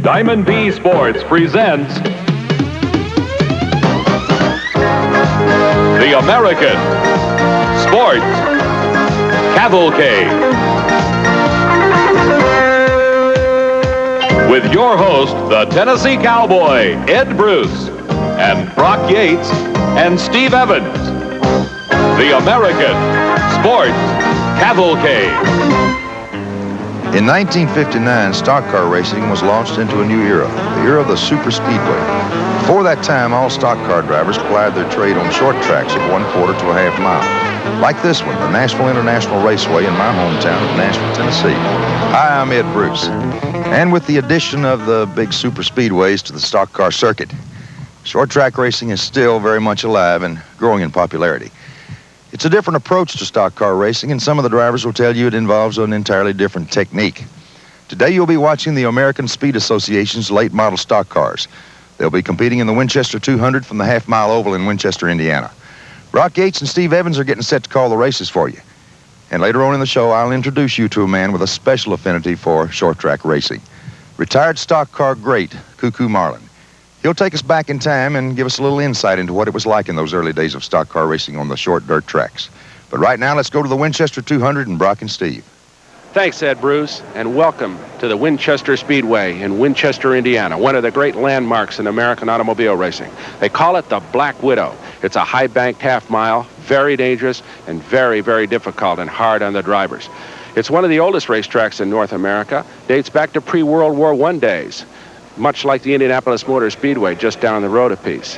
Diamond B Sports presents the American Sports Cavalcade. With your host, the Tennessee Cowboy, Ed Bruce, and Brock Yates, and Steve Evans. The American Sports Cavalcade. In 1959, stock car racing was launched into a new era, the era of the super speedway. Before that time, all stock car drivers plied their trade on short tracks of 1/4 to a half mile. Like this one, the Nashville International Raceway in my hometown of Nashville, Tennessee. Hi, I'm Ed Bruce. And with the addition of the big super speedways to the stock car circuit, short track racing is still very much alive and growing in popularity. It's a different approach to stock car racing, and some of the drivers will tell you it involves an entirely different technique. Today you'll be watching the American Speed Association's late model stock cars. They'll be competing in the Winchester 200 from the half-mile oval in Winchester, Indiana. Brock Yates and Steve Evans are getting set to call the races for you. And later on in the show, I'll introduce you to a man with a special affinity for short track racing. Retired stock car great, Cuckoo Marlin. He'll take us back in time and give us a little insight into what it was like in those early days of stock car racing on the short dirt tracks. But right now, let's go to the Winchester 200 and Brock and Steve. Thanks, Ed Bruce, and welcome to the Winchester Speedway in Winchester, Indiana, one of the great landmarks in American automobile racing. They call it the Black Widow. It's a high-banked half-mile, very dangerous, and very, very difficult and hard on the drivers. It's one of the oldest racetracks in North America, dates back to pre-World War I days, much like the Indianapolis Motor Speedway just down the road a piece.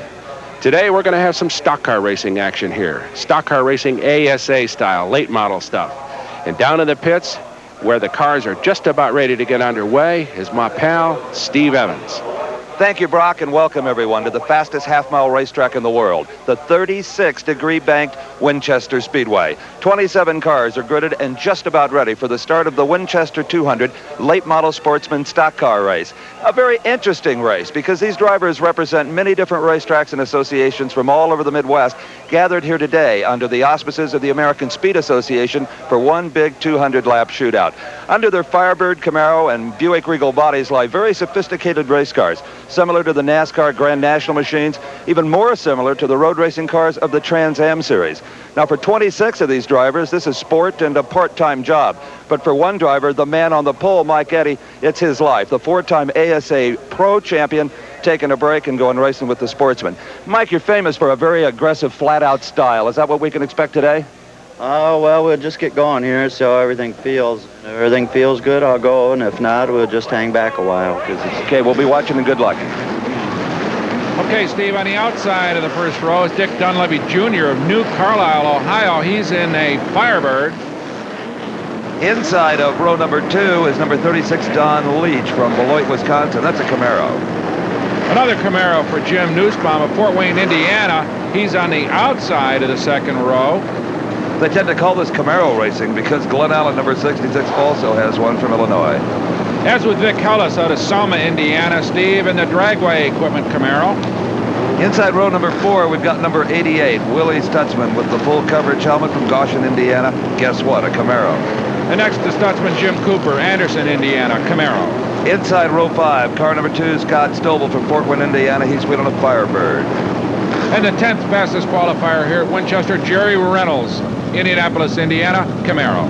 Today we're going to have some stock car racing action here. Stock car racing ASA style, late model stuff. And down in the pits, where the cars are just about ready to get underway, is my pal, Steve Evans. Thank you, Brock, and welcome everyone to the fastest half-mile racetrack in the world, the 36-degree banked Winchester Speedway. 27 cars are gridded and just about ready for the start of the Winchester 200 Late Model Sportsman stock car race. A very interesting race because these drivers represent many different racetracks and associations from all over the Midwest, gathered here today under the auspices of the American Speed Association for one big 200-lap shootout. Under their Firebird, Camaro, and Buick Regal bodies lie very sophisticated race cars, similar to the NASCAR Grand National machines, even more similar to the road racing cars of the Trans Am series. Now, for 26 of these drivers, this is sport and a part-time job. But for one driver, the man on the pole, Mike Eddy, it's his life. The four-time ASA Pro champion, taking a break and going racing with the Sportsman. Mike, you're famous for a very aggressive, flat-out style. Is that what we can expect today? Well, we'll just get going here, so everything feels. If everything feels good, I'll go, and if not, we'll just hang back a while. Okay, we'll be watching, and good luck. Okay, Steve, on the outside of the first row is Dick Dunleavy Jr. of New Carlisle, Ohio. He's in a Firebird. Inside of row number 2 is number 36, Don Leach from Beloit, Wisconsin. That's a Camaro. Another Camaro for Jim Nussbaum of Fort Wayne, Indiana. He's on the outside of the second row. They tend to call this Camaro racing because Glen Allen, number 66, also has one from Illinois. As with Vic Hellis out of Selma, Indiana, Steve, in the dragway equipment Camaro. Inside row number 4, we've got number 88, Willie Stutzman with the full coverage helmet from Goshen, Indiana. Guess what? A Camaro. And next to Stutzman, Jim Cooper, Anderson, Indiana, Camaro. Inside row 5, car number 2, Scott Stovall from Fort Wayne, Indiana. He's wheeling a Firebird. And the 10th fastest qualifier here at Winchester, Jerry Reynolds, Indianapolis, Indiana, Camaro.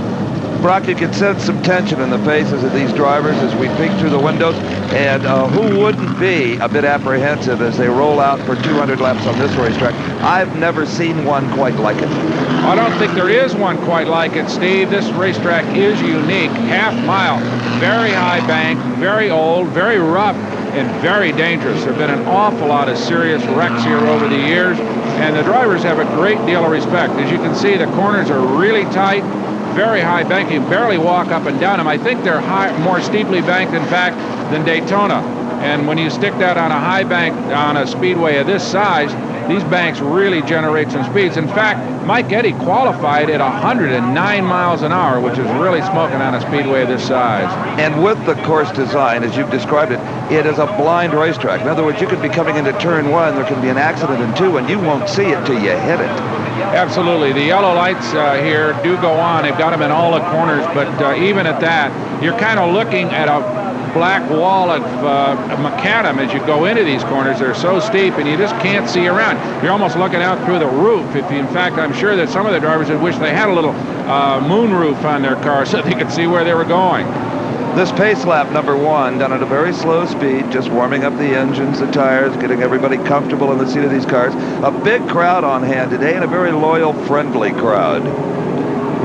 Brock, you can sense some tension in the faces of these drivers as we peek through the windows, and who wouldn't be a bit apprehensive as they roll out for 200 laps on this racetrack? I've never seen one quite like it. I don't think there is one quite like it, Steve. This racetrack is unique. Half mile, very high bank, very old, very rough, and very dangerous. There have been an awful lot of serious wrecks here over the years, and the drivers have a great deal of respect. As you can see, the corners are really tight, very high bank. You barely walk up and down them. I think they're more steeply banked, in fact, than Daytona. And when you stick that on a high bank on a speedway of this size, these banks really generate some speeds. In fact, Mike Eddy qualified at 109 miles an hour, which is really smoking on a speedway of this size. And with the course design, as you've described it, it is a blind racetrack. In other words, you could be coming into turn 1, there can be an accident in 2, and you won't see it till you hit it. Absolutely. The yellow lights here do go on. They've got them in all the corners, but even at that, you're kind of looking at a black wall of macadam as you go into these corners. They're so steep, and you just can't see around. You're almost looking out through the roof. In fact, I'm sure that some of the drivers would wish they had a little moon roof on their car so they could see where they were going. This pace lap number 1 done at a very slow speed, just warming up the engines, the tires, getting everybody comfortable in the seat of these cars. A big crowd on hand today, and a very loyal, friendly crowd.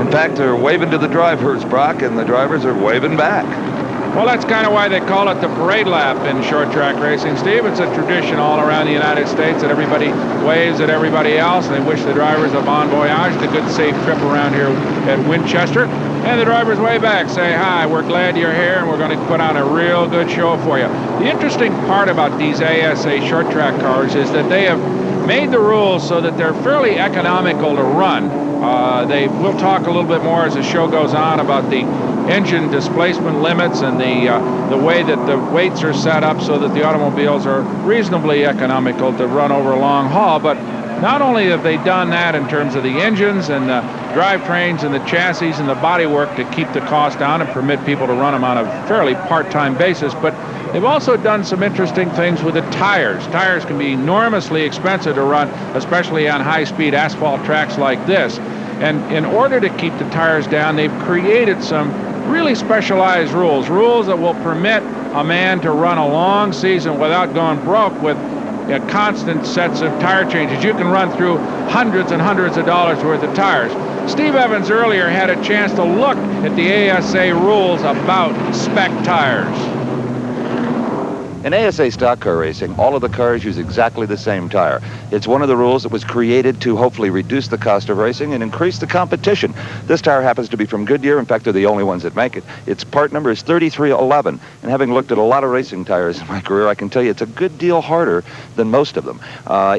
In fact, they're waving to the drivers, Brock, and the drivers are waving back. Well, that's kind of why they call it the parade lap in short track racing, Steve. It's a tradition all around the United States that everybody waves at everybody else, and they wish the drivers a bon voyage, a good, safe trip around here at Winchester. And the drivers wave back, say, hi, we're glad you're here, and we're going to put on a real good show for you. The interesting part about these ASA short track cars is that they have made the rules so that they're fairly economical to run. We'll talk a little bit more as the show goes on about the engine displacement limits and the way that the weights are set up so that the automobiles are reasonably economical to run over a long haul. But not only have they done that in terms of the engines and the drivetrains and the chassis and the bodywork to keep the cost down and permit people to run them on a fairly part-time basis, but they've also done some interesting things with the tires. Tires can be enormously expensive to run, especially on high-speed asphalt tracks like this. And in order to keep the tires down, they've created some really specialized rules that will permit a man to run a long season without going broke with constant sets of tire changes. You can run through hundreds and hundreds of dollars worth of tires. Steve Evans earlier had a chance to look at the ASA rules about spec tires. In ASA stock car racing, all of the cars use exactly the same tire. It's one of the rules that was created to hopefully reduce the cost of racing and increase the competition. This tire happens to be from Goodyear. In fact, they're the only ones that make it. Its part number is 3311. And having looked at a lot of racing tires in my career, I can tell you it's a good deal harder than most of them.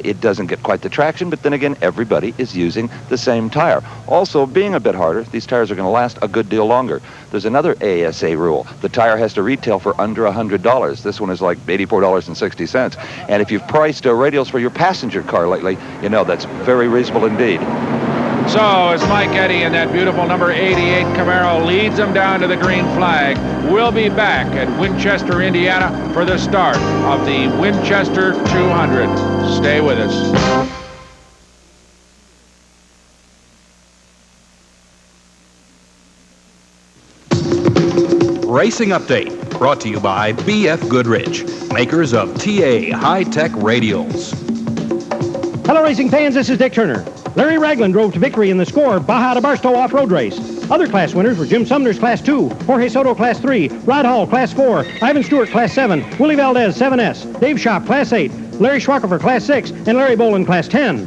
It doesn't get quite the traction, but then again, everybody is using the same tire. Also, being a bit harder, these tires are going to last a good deal longer. There's another ASA rule. The tire has to retail for under $100. This one is like $84.60. And if you've priced radials for your passenger car lately, you know that's very reasonable indeed. So as Mike Eddy in that beautiful number 88 Camaro leads them down to the green flag, we'll be back at Winchester, Indiana for the start of the Winchester 200. Stay with us. Racing Update, brought to you by B.F. Goodrich, makers of TA high-tech radials. Hello, racing fans. This is Dick Turner. Larry Ragland drove to victory in the Score Baja de Barstow off-road race. Other class winners were Jim Sumner's Class 2, Jorge Soto Class 3, Rod Hall Class 4, Ivan Stewart Class 7, Willie Valdez 7S, Dave Schopp Class 8, Larry Schwackover Class 6, and Larry Boland Class 10.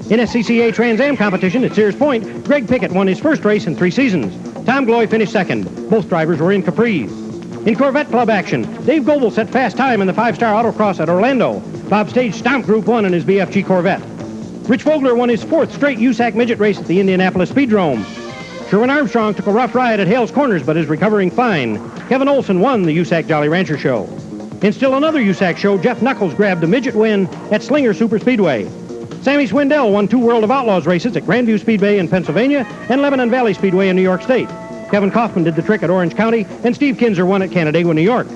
In SCCA Trans Am competition at Sears Point, Greg Pickett won his first race in 3 seasons. Tom Gloy finished second. Both drivers were in Capri's. In Corvette Club action, Dave Goebel set fast time in the 5-star autocross at Orlando. Bob Stage stomped Group 1 in his BFG Corvette. Rich Vogler won his 4th straight USAC midget race at the Indianapolis Speedrome. Sherwin Armstrong took a rough ride at Hales Corners but is recovering fine. Kevin Olson won the USAC Jolly Rancher show. In still another USAC show, Jeff Knuckles grabbed a midget win at Slinger Super Speedway. Sammy Swindell won 2 World of Outlaws races at Grandview Speedway in Pennsylvania and Lebanon Valley Speedway in New York State. Kevin Kaufman did the trick at Orange County, and Steve Kinzer won at Canandaigua, New York.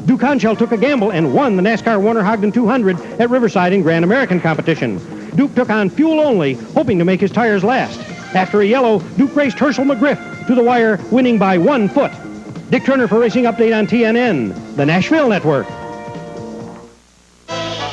Duke Honchell took a gamble and won the NASCAR Warner Hogden 200 at Riverside in Grand American competition. Duke took on fuel only, hoping to make his tires last. After a yellow, Duke raced Herschel McGriff to the wire, winning by 1 foot. Dick Turner for Racing Update on TNN, the Nashville Network.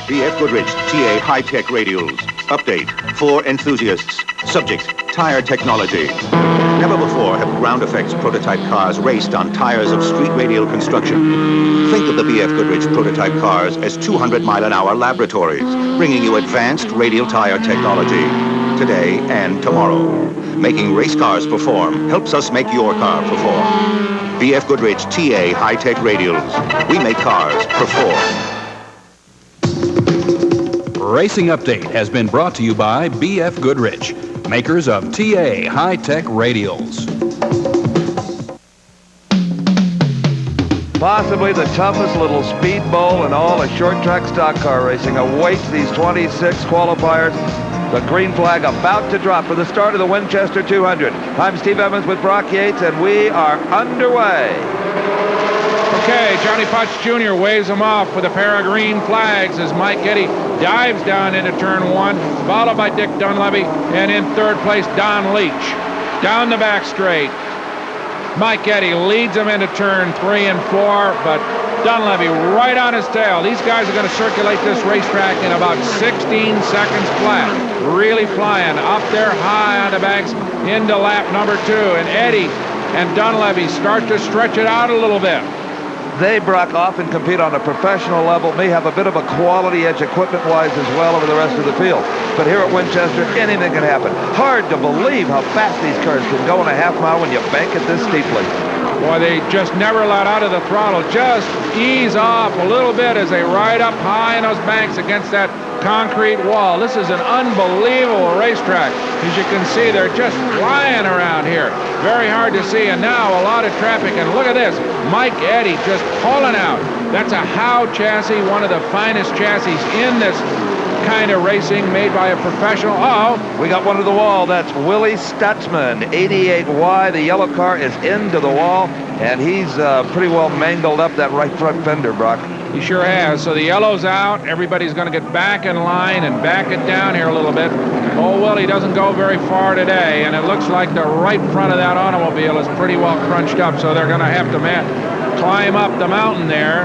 B.F. Goodrich, TA high-tech radials. Update for enthusiasts. Subject, tire technology. Never before have ground effects prototype cars raced on tires of street radial construction. Think of the B.F. Goodrich prototype cars as 200-mile-an-hour laboratories, bringing you advanced radial tire technology today and tomorrow. Making race cars perform helps us make your car perform. B.F. Goodrich TA high-tech radials. We make cars perform. Racing Update has been brought to you by B.F. Goodrich, makers of TA high-tech radials. Possibly the toughest little speed bowl in all of short track stock car racing awaits these 26 qualifiers. The green flag about to drop for the start of the Winchester 200. I'm Steve Evans with Brock Yates, and we are underway. Okay, Johnny Potts Jr. waves him off with a pair of green flags as Mike Eddy dives down into turn 1, followed by Dick Dunleavy, and in third place, Don Leach. Down the back straight. Mike Eddy leads him into turn 3 and 4, but Dunleavy right on his tail. These guys are going to circulate this racetrack in about 16 seconds flat. Really flying up there high on the banks into lap number 2. And Eddy and Dunleavy start to stretch it out a little bit. They, Brock, often compete on a professional level, may have a bit of a quality edge equipment-wise as well over the rest of the field. But here at Winchester, anything can happen. Hard to believe how fast these cars can go in a half mile when you bank it this steeply. Boy, they just never let out of the throttle. Just ease off a little bit as they ride up high in those banks against that concrete wall. This is an unbelievable racetrack. As you can see, they're just flying around here. Very hard to see, and now a lot of traffic. And look at this, Mike Eddy just pulling out. That's a Howe chassis, one of the finest chassis in this kind of racing, made by a professional. We got one to the wall. That's Willie Stutzman, 88Y. The yellow car is into the wall, and he's pretty well mangled up that right front fender, Brock. He sure has. So the yellow's out. Everybody's going to get back in line and back it down here a little bit. Oh, well, he doesn't go very far today, and it looks like the right front of that automobile is pretty well crunched up, so they're going to have to climb up the mountain there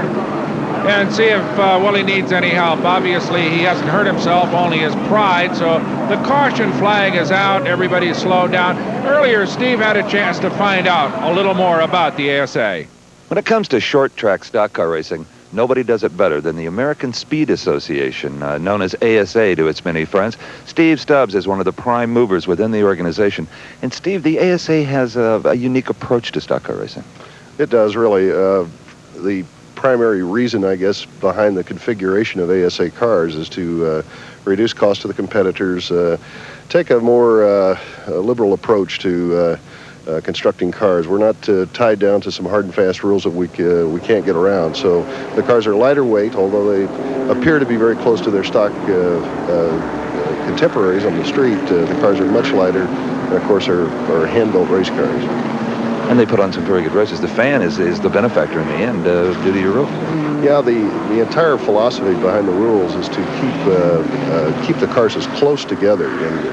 and see if Willie needs any help. Obviously, he hasn't hurt himself, only his pride, so the caution flag is out. Everybody's slowed down. Earlier, Steve had a chance to find out a little more about the ASA. When it comes to short track stock car racing, nobody does it better than the American Speed Association, known as ASA to its many friends. Steve Stubbs is one of the prime movers within the organization. And Steve, the ASA has a unique approach to stock car racing. It does, really. The primary reason, I guess, behind the configuration of ASA cars is to reduce cost to the competitors, take a more liberal approach to constructing cars. We're not tied down to some hard and fast rules that we can't get around. So the cars are lighter weight, although they appear to be very close to their stock contemporaries on the street. The cars are much lighter, and of course are hand-built race cars. And they put on some very good races. The fan is the benefactor in the end due to your rule. Yeah, the entire philosophy behind the rules is to keep the cars as close together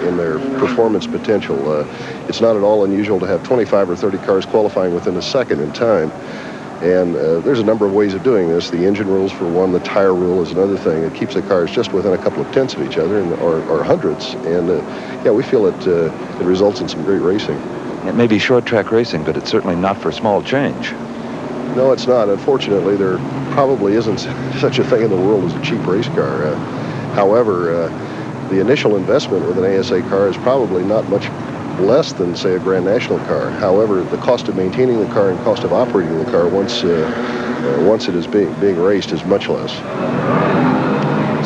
in their performance potential. It's not at all unusual to have 25 or 30 cars qualifying within a second in time. And there's a number of ways of doing this. The engine rules for one, the tire rule is another thing. It keeps the cars just within a couple of tenths of each other, or hundredths. And yeah, we feel it results in some great racing. It may be short track racing, but it's certainly not for small change. No, it's not. Unfortunately, there probably isn't such a thing in the world as a cheap race car. However, the initial investment with an ASA car is probably not much less than, say, a Grand National car. However, the cost of maintaining the car and cost of operating the car once it is being raced is much less.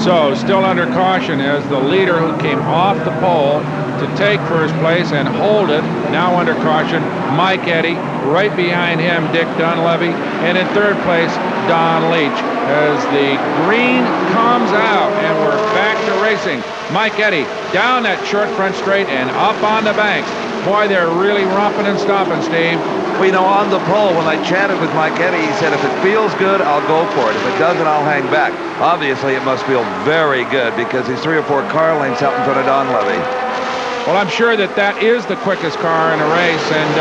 So, still under caution is the leader who came off the pole to take first place and hold it. Now under caution, Mike Eddy. Right behind him, Dick Dunleavy. And in third place, Don Leach. As the green comes out and we're back to racing. Mike Eddy down that short front straight and up on the banks. Boy, they're really romping and stomping, Steve. Well, you know, on the pole, when I chatted with Mike Eddy, he said, if it feels good, I'll go for it. If it doesn't, I'll hang back. Obviously, it must feel very good because he's 3 or 4 car lengths out in front of Dunleavy. Well, I'm sure that is the quickest car in a race, and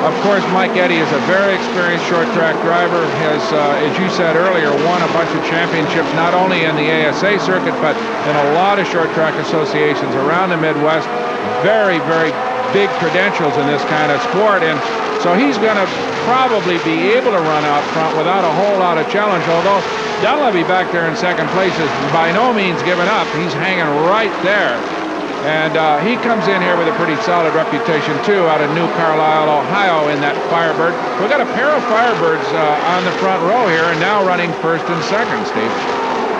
of course, Mike Eddy is a very experienced short track driver. Has, as you said earlier, won a bunch of championships, not only in the ASA circuit, but in a lot of short track associations around the Midwest. Very, very big credentials in this kind of sport, and so he's going to probably be able to run out front without a whole lot of challenge, although Dunleavy back there in second place is by no means given up. He's hanging right there. And he comes in here with a pretty solid reputation, too, out of New Carlisle, Ohio, in that Firebird. We've got a pair of Firebirds on the front row here, and now running first and second, Steve.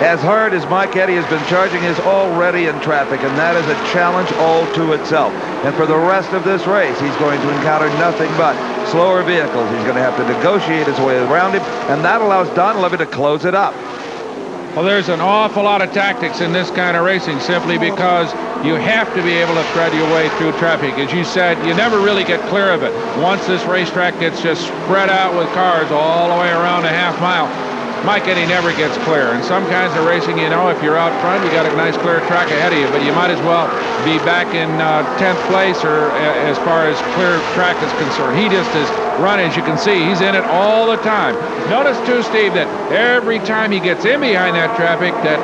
As hard as Mike Eddy has been charging his already in traffic, and that is a challenge all to itself. And for the rest of this race, he's going to encounter nothing but slower vehicles. He's going to have to negotiate his way around him, and that allows Dunleavy to close it up. Well, there's an awful lot of tactics in this kind of racing simply because you have to be able to thread your way through traffic. As you said, you never really get clear of it. Once this racetrack gets just spread out with cars all the way around a half mile, Mike Eddy never gets clear. In some kinds of racing, you know, if you're out front, you got a nice clear track ahead of you, but you might as well be back in 10th place or as far as clear track is concerned. He just is running, as you can see. He's in it all the time. Notice, too, Steve, that every time he gets in behind that traffic, that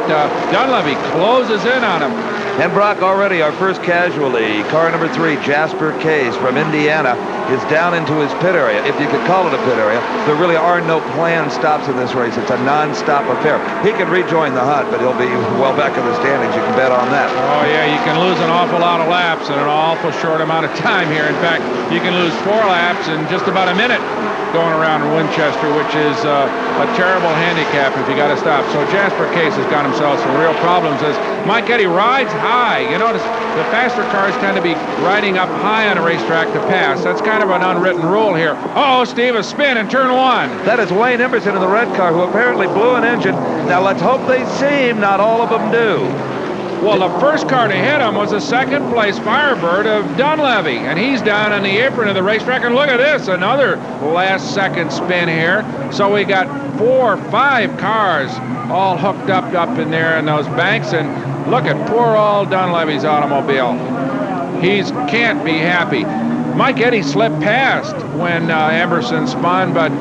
Dunleavy closes in on him. And Brock, already our first casualty, car number 3, Jasper Case from Indiana, is down into his pit area, if you could call it a pit area. There really are no planned stops in this race. It's a non-stop affair. He can rejoin the hunt, but he'll be well back in the standings. You can bet on that. Oh, yeah, you can lose an awful lot of laps in an awful short amount of time here. In fact, you can lose 4 laps in just about a minute going around in Winchester, which is a terrible handicap if you got to stop. So Jasper Case has got himself some real problems as Mike Eddy rides high. You notice the faster cars tend to be riding up high on a racetrack to pass. That's kind of an unwritten rule here. Uh-oh, Steve, a spin in turn 1. That is Wayne Emerson in the red car, who apparently blew an engine. Now let's hope they see him. Not all of them do. Well, the first car to hit him was a second-place Firebird of Dunleavy, and he's down on the apron of the racetrack. And look at this, another last-second spin here. So we got 4 or 5 cars all hooked up in there in those banks. And look at poor old Dunleavy's automobile. He can't be happy. Mike Eddy slipped past when Emerson spun, but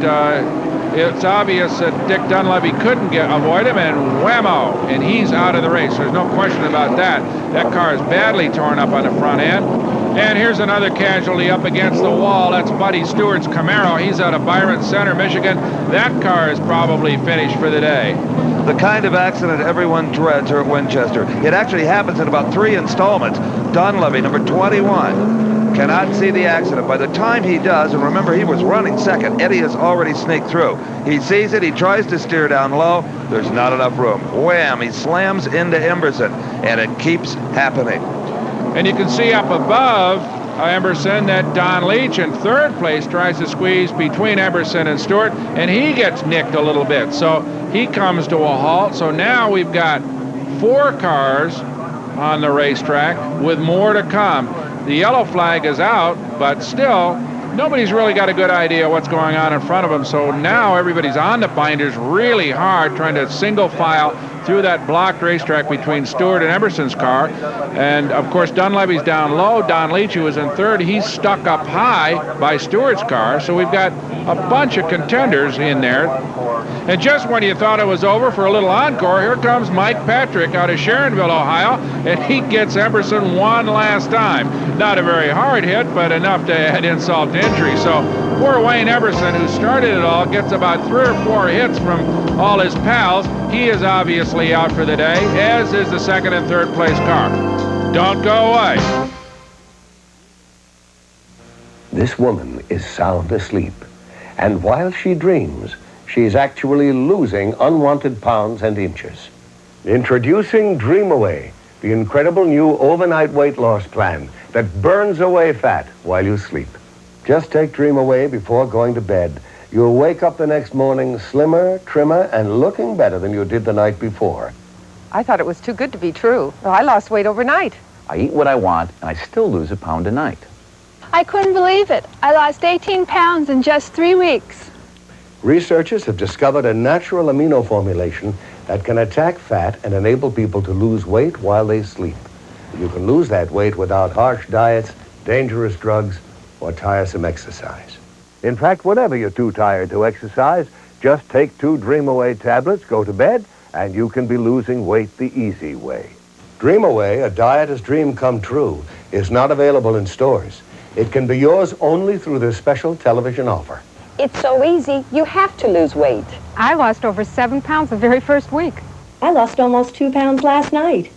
it's obvious that Dick Dunleavy couldn't avoid him, and whammo, and he's out of the race. There's no question about that. That car is badly torn up on the front end. And here's another casualty up against the wall. That's Buddy Stewart's Camaro. He's out of Byron Center, Michigan. That car is probably finished for the day. The kind of accident everyone dreads here at Winchester. It actually happens in about 3 installments. Dunleavy, number 21, cannot see the accident. By the time he does, and remember, he was running second, Eddy has already sneaked through. He sees it, he tries to steer down low. There's not enough room. Wham, he slams into Emerson, and it keeps happening. And you can see up above Emerson that Don Leach in 3rd place tries to squeeze between Emerson and Stewart, and he gets nicked a little bit. So he comes to a halt. So now we've got 4 cars on the racetrack with more to come. The yellow flag is out, but still, nobody's really got a good idea what's going on in front of them. So now everybody's on the binders really hard, trying to single file through that blocked racetrack between Stewart and Emerson's car. And, of course, Dunleavy's down low. Don Leach, who was in 3rd, he's stuck up high by Stewart's car. So we've got a bunch of contenders in there. And just when you thought it was over for a little encore, here comes Mike Patrick out of Sharonville, Ohio, and he gets Emerson one last time. Not a very hard hit, but enough to add insult to injury. So poor Wayne Emerson, who started it all, gets about 3 or 4 hits from all his pals. He is obviously out for the day, as is the 2nd and 3rd place car. Don't go away. This woman is sound asleep, and while she dreams, she is actually losing unwanted pounds and inches. Introducing Dream Away, the incredible new overnight weight loss plan that burns away fat while you sleep. Just take Dream Away before going to bed. You'll wake up the next morning slimmer, trimmer, and looking better than you did the night before. I thought it was too good to be true. Well, I lost weight overnight. I eat what I want, and I still lose a pound a night. I couldn't believe it. I lost 18 pounds in just 3 weeks. Researchers have discovered a natural amino formulation that can attack fat and enable people to lose weight while they sleep. You can lose that weight without harsh diets, dangerous drugs, or tiresome exercise. In fact, whenever you're too tired to exercise, just take 2 Dream Away tablets, go to bed, and you can be losing weight the easy way. Dream Away, a diet's dream come true, is not available in stores. It can be yours only through this special television offer. It's so easy. You have to lose weight. I lost over 7 pounds the very first week. I lost almost 2 pounds last night.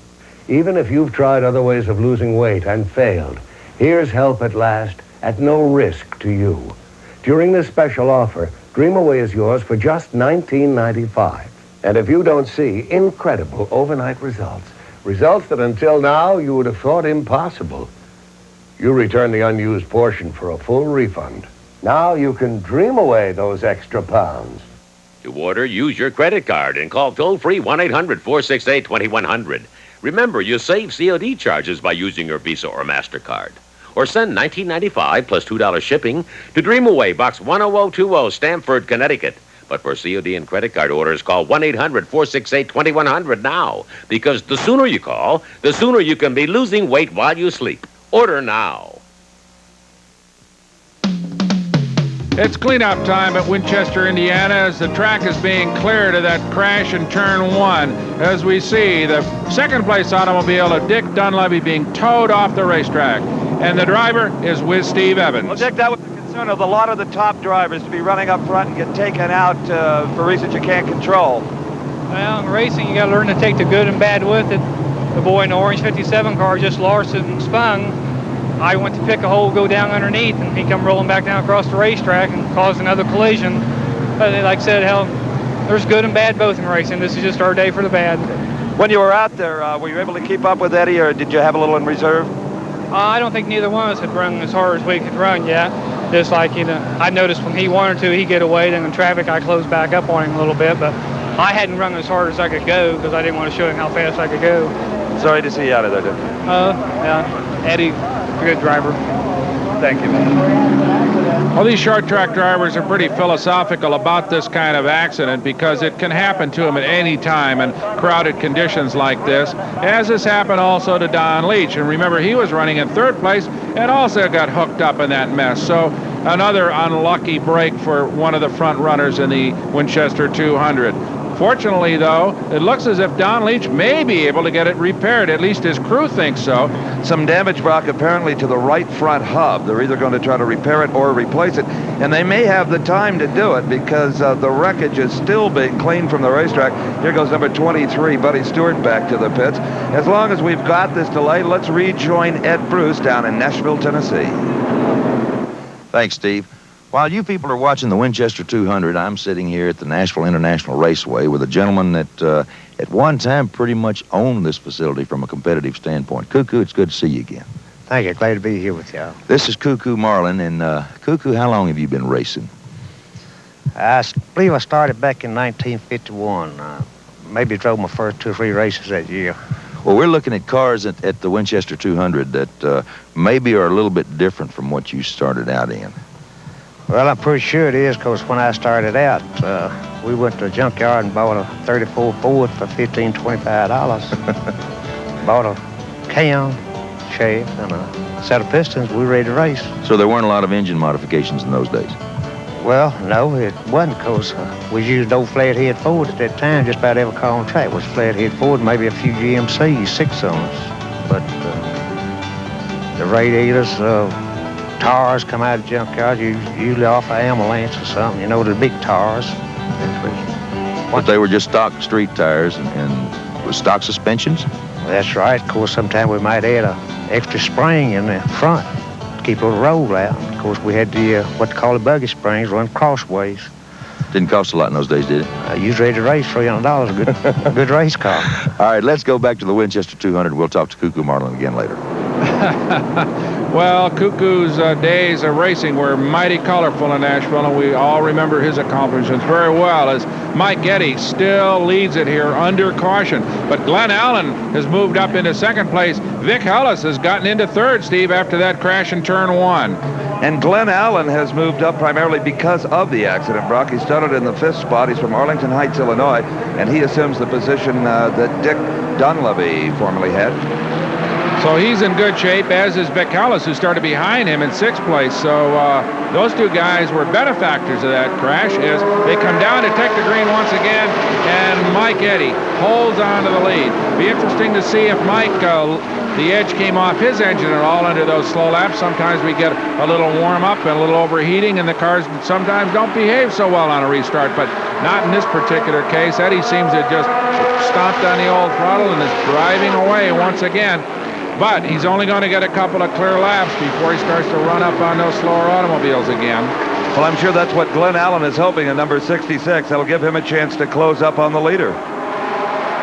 Even if you've tried other ways of losing weight and failed, here's help at last at no risk to you. During this special offer, Dream Away is yours for just $19.95. And if you don't see incredible overnight results that until now you would have thought impossible, you return the unused portion for a full refund. Now you can dream away those extra pounds. To order, use your credit card and call toll-free 1-800-468-2100. Remember, you save COD charges by using your Visa or MasterCard. Or send $19.95 plus $2 shipping to Dreamaway, Box 10020, Stamford, Connecticut. But for COD and credit card orders, call 1-800-468-2100 now. Because the sooner you call, the sooner you can be losing weight while you sleep. Order now. It's cleanup time at Winchester, Indiana, as the track is being cleared of that crash in turn 1. As we see the second-place automobile of Dick Dunleavy being towed off the racetrack. And the driver is with Steve Evans. Well, Dick, that was the concern of a lot of the top drivers, to be running up front and get taken out for reasons you can't control. Well, in racing, you got to learn to take the good and bad with it. The boy in the orange 57 car just lost it and spun. I went to pick a hole, go down underneath, and he come rolling back down across the racetrack and caused another collision. But like I said, hell, there's good and bad both in racing. This is just our day for the bad. When you were out there, were you able to keep up with Eddie, or did you have a little in reserve? I don't think neither one of us had run as hard as we could run yet. Just like, you know, I noticed when he wanted to, he'd get away. Then in traffic, I closed back up on him a little bit. But I hadn't run as hard as I could go because I didn't want to show him how fast I could go. Sorry to see you out of there, Dick. Yeah. Eddie, a good driver. Thank you, man. Well, these short track drivers are pretty philosophical about this kind of accident because it can happen to them at any time in crowded conditions like this, as has happened also to Don Leach. And remember, he was running in third place and also got hooked up in that mess. So another unlucky break for one of the front runners in the Winchester 200. Fortunately, though, it looks as if Don Leach may be able to get it repaired. At least his crew thinks so. Some damage, Brock, apparently to the right front hub. They're either going to try to repair it or replace it. And they may have the time to do it because the wreckage is still being cleaned from the racetrack. Here goes number 23, Buddy Stewart, back to the pits. As long as we've got this delay, let's rejoin Ed Bruce down in Nashville, Tennessee. Thanks, Steve. While you people are watching the Winchester 200, I'm sitting here at the Nashville International Raceway with a gentleman that at one time pretty much owned this facility from a competitive standpoint. Cuckoo, it's good to see you again. Thank you. Glad to be here with y'all. This is Cuckoo Marlin, and Cuckoo, how long have you been racing? I believe I started back in 1951. Maybe drove my first 2 or 3 races that year. Well, we're looking at cars at the Winchester 200 that maybe are a little bit different from what you started out in. Well, I'm pretty sure it is, because when I started out, we went to a junkyard and bought a 34 Ford for $15, $25. Bought a cam, shaft, and a set of pistons. We were ready to race. So there weren't a lot of engine modifications in those days? Well, no, it wasn't, because we used old flathead Ford at that time. Just about every car on track was flathead Ford, maybe a few GMCs, 6-cylinders. But the radiators, tires come out of the junkyard, usually off an ambulance or something, you know, the big tires. But they were just stock street tires and with stock suspensions? Well, that's right. Of course, sometimes we might add an extra spring in the front to keep a little roll out. Of course, we had the, what they call the buggy springs, run crossways. Didn't cost a lot in those days, did it? You was ready to race, $300, a good race car. All right, let's go back to the Winchester 200. We'll talk to Cuckoo Marlin again later. Well, Cuckoo's days of racing were mighty colorful in Nashville, and we all remember his accomplishments very well, as Mike Getty still leads it here under caution. But Glenn Allen has moved up into second place. Vic Hellis has gotten into third, Steve, after that crash in turn 1. And Glenn Allen has moved up primarily because of the accident, Brock. He started in the 5th spot. He's from Arlington Heights, Illinois, and he assumes the position that Dick Dunleavy formerly had. So he's in good shape, as is Vic Hellis, who started behind him in 6th place. So those 2 guys were benefactors of that crash as they come down to take the green once again, and Mike Eddy holds on to the lead. Be interesting to see if Mike, the edge came off his engine at all under those slow laps. Sometimes we get a little warm-up and a little overheating, and the cars sometimes don't behave so well on a restart, but not in this particular case. Eddy seems to just stomped on the old throttle and is driving away once again. But he's only going to get a couple of clear laps before he starts to run up on those slower automobiles again. Well, I'm sure that's what Glenn Allen is hoping in number 66. That'll give him a chance to close up on the leader.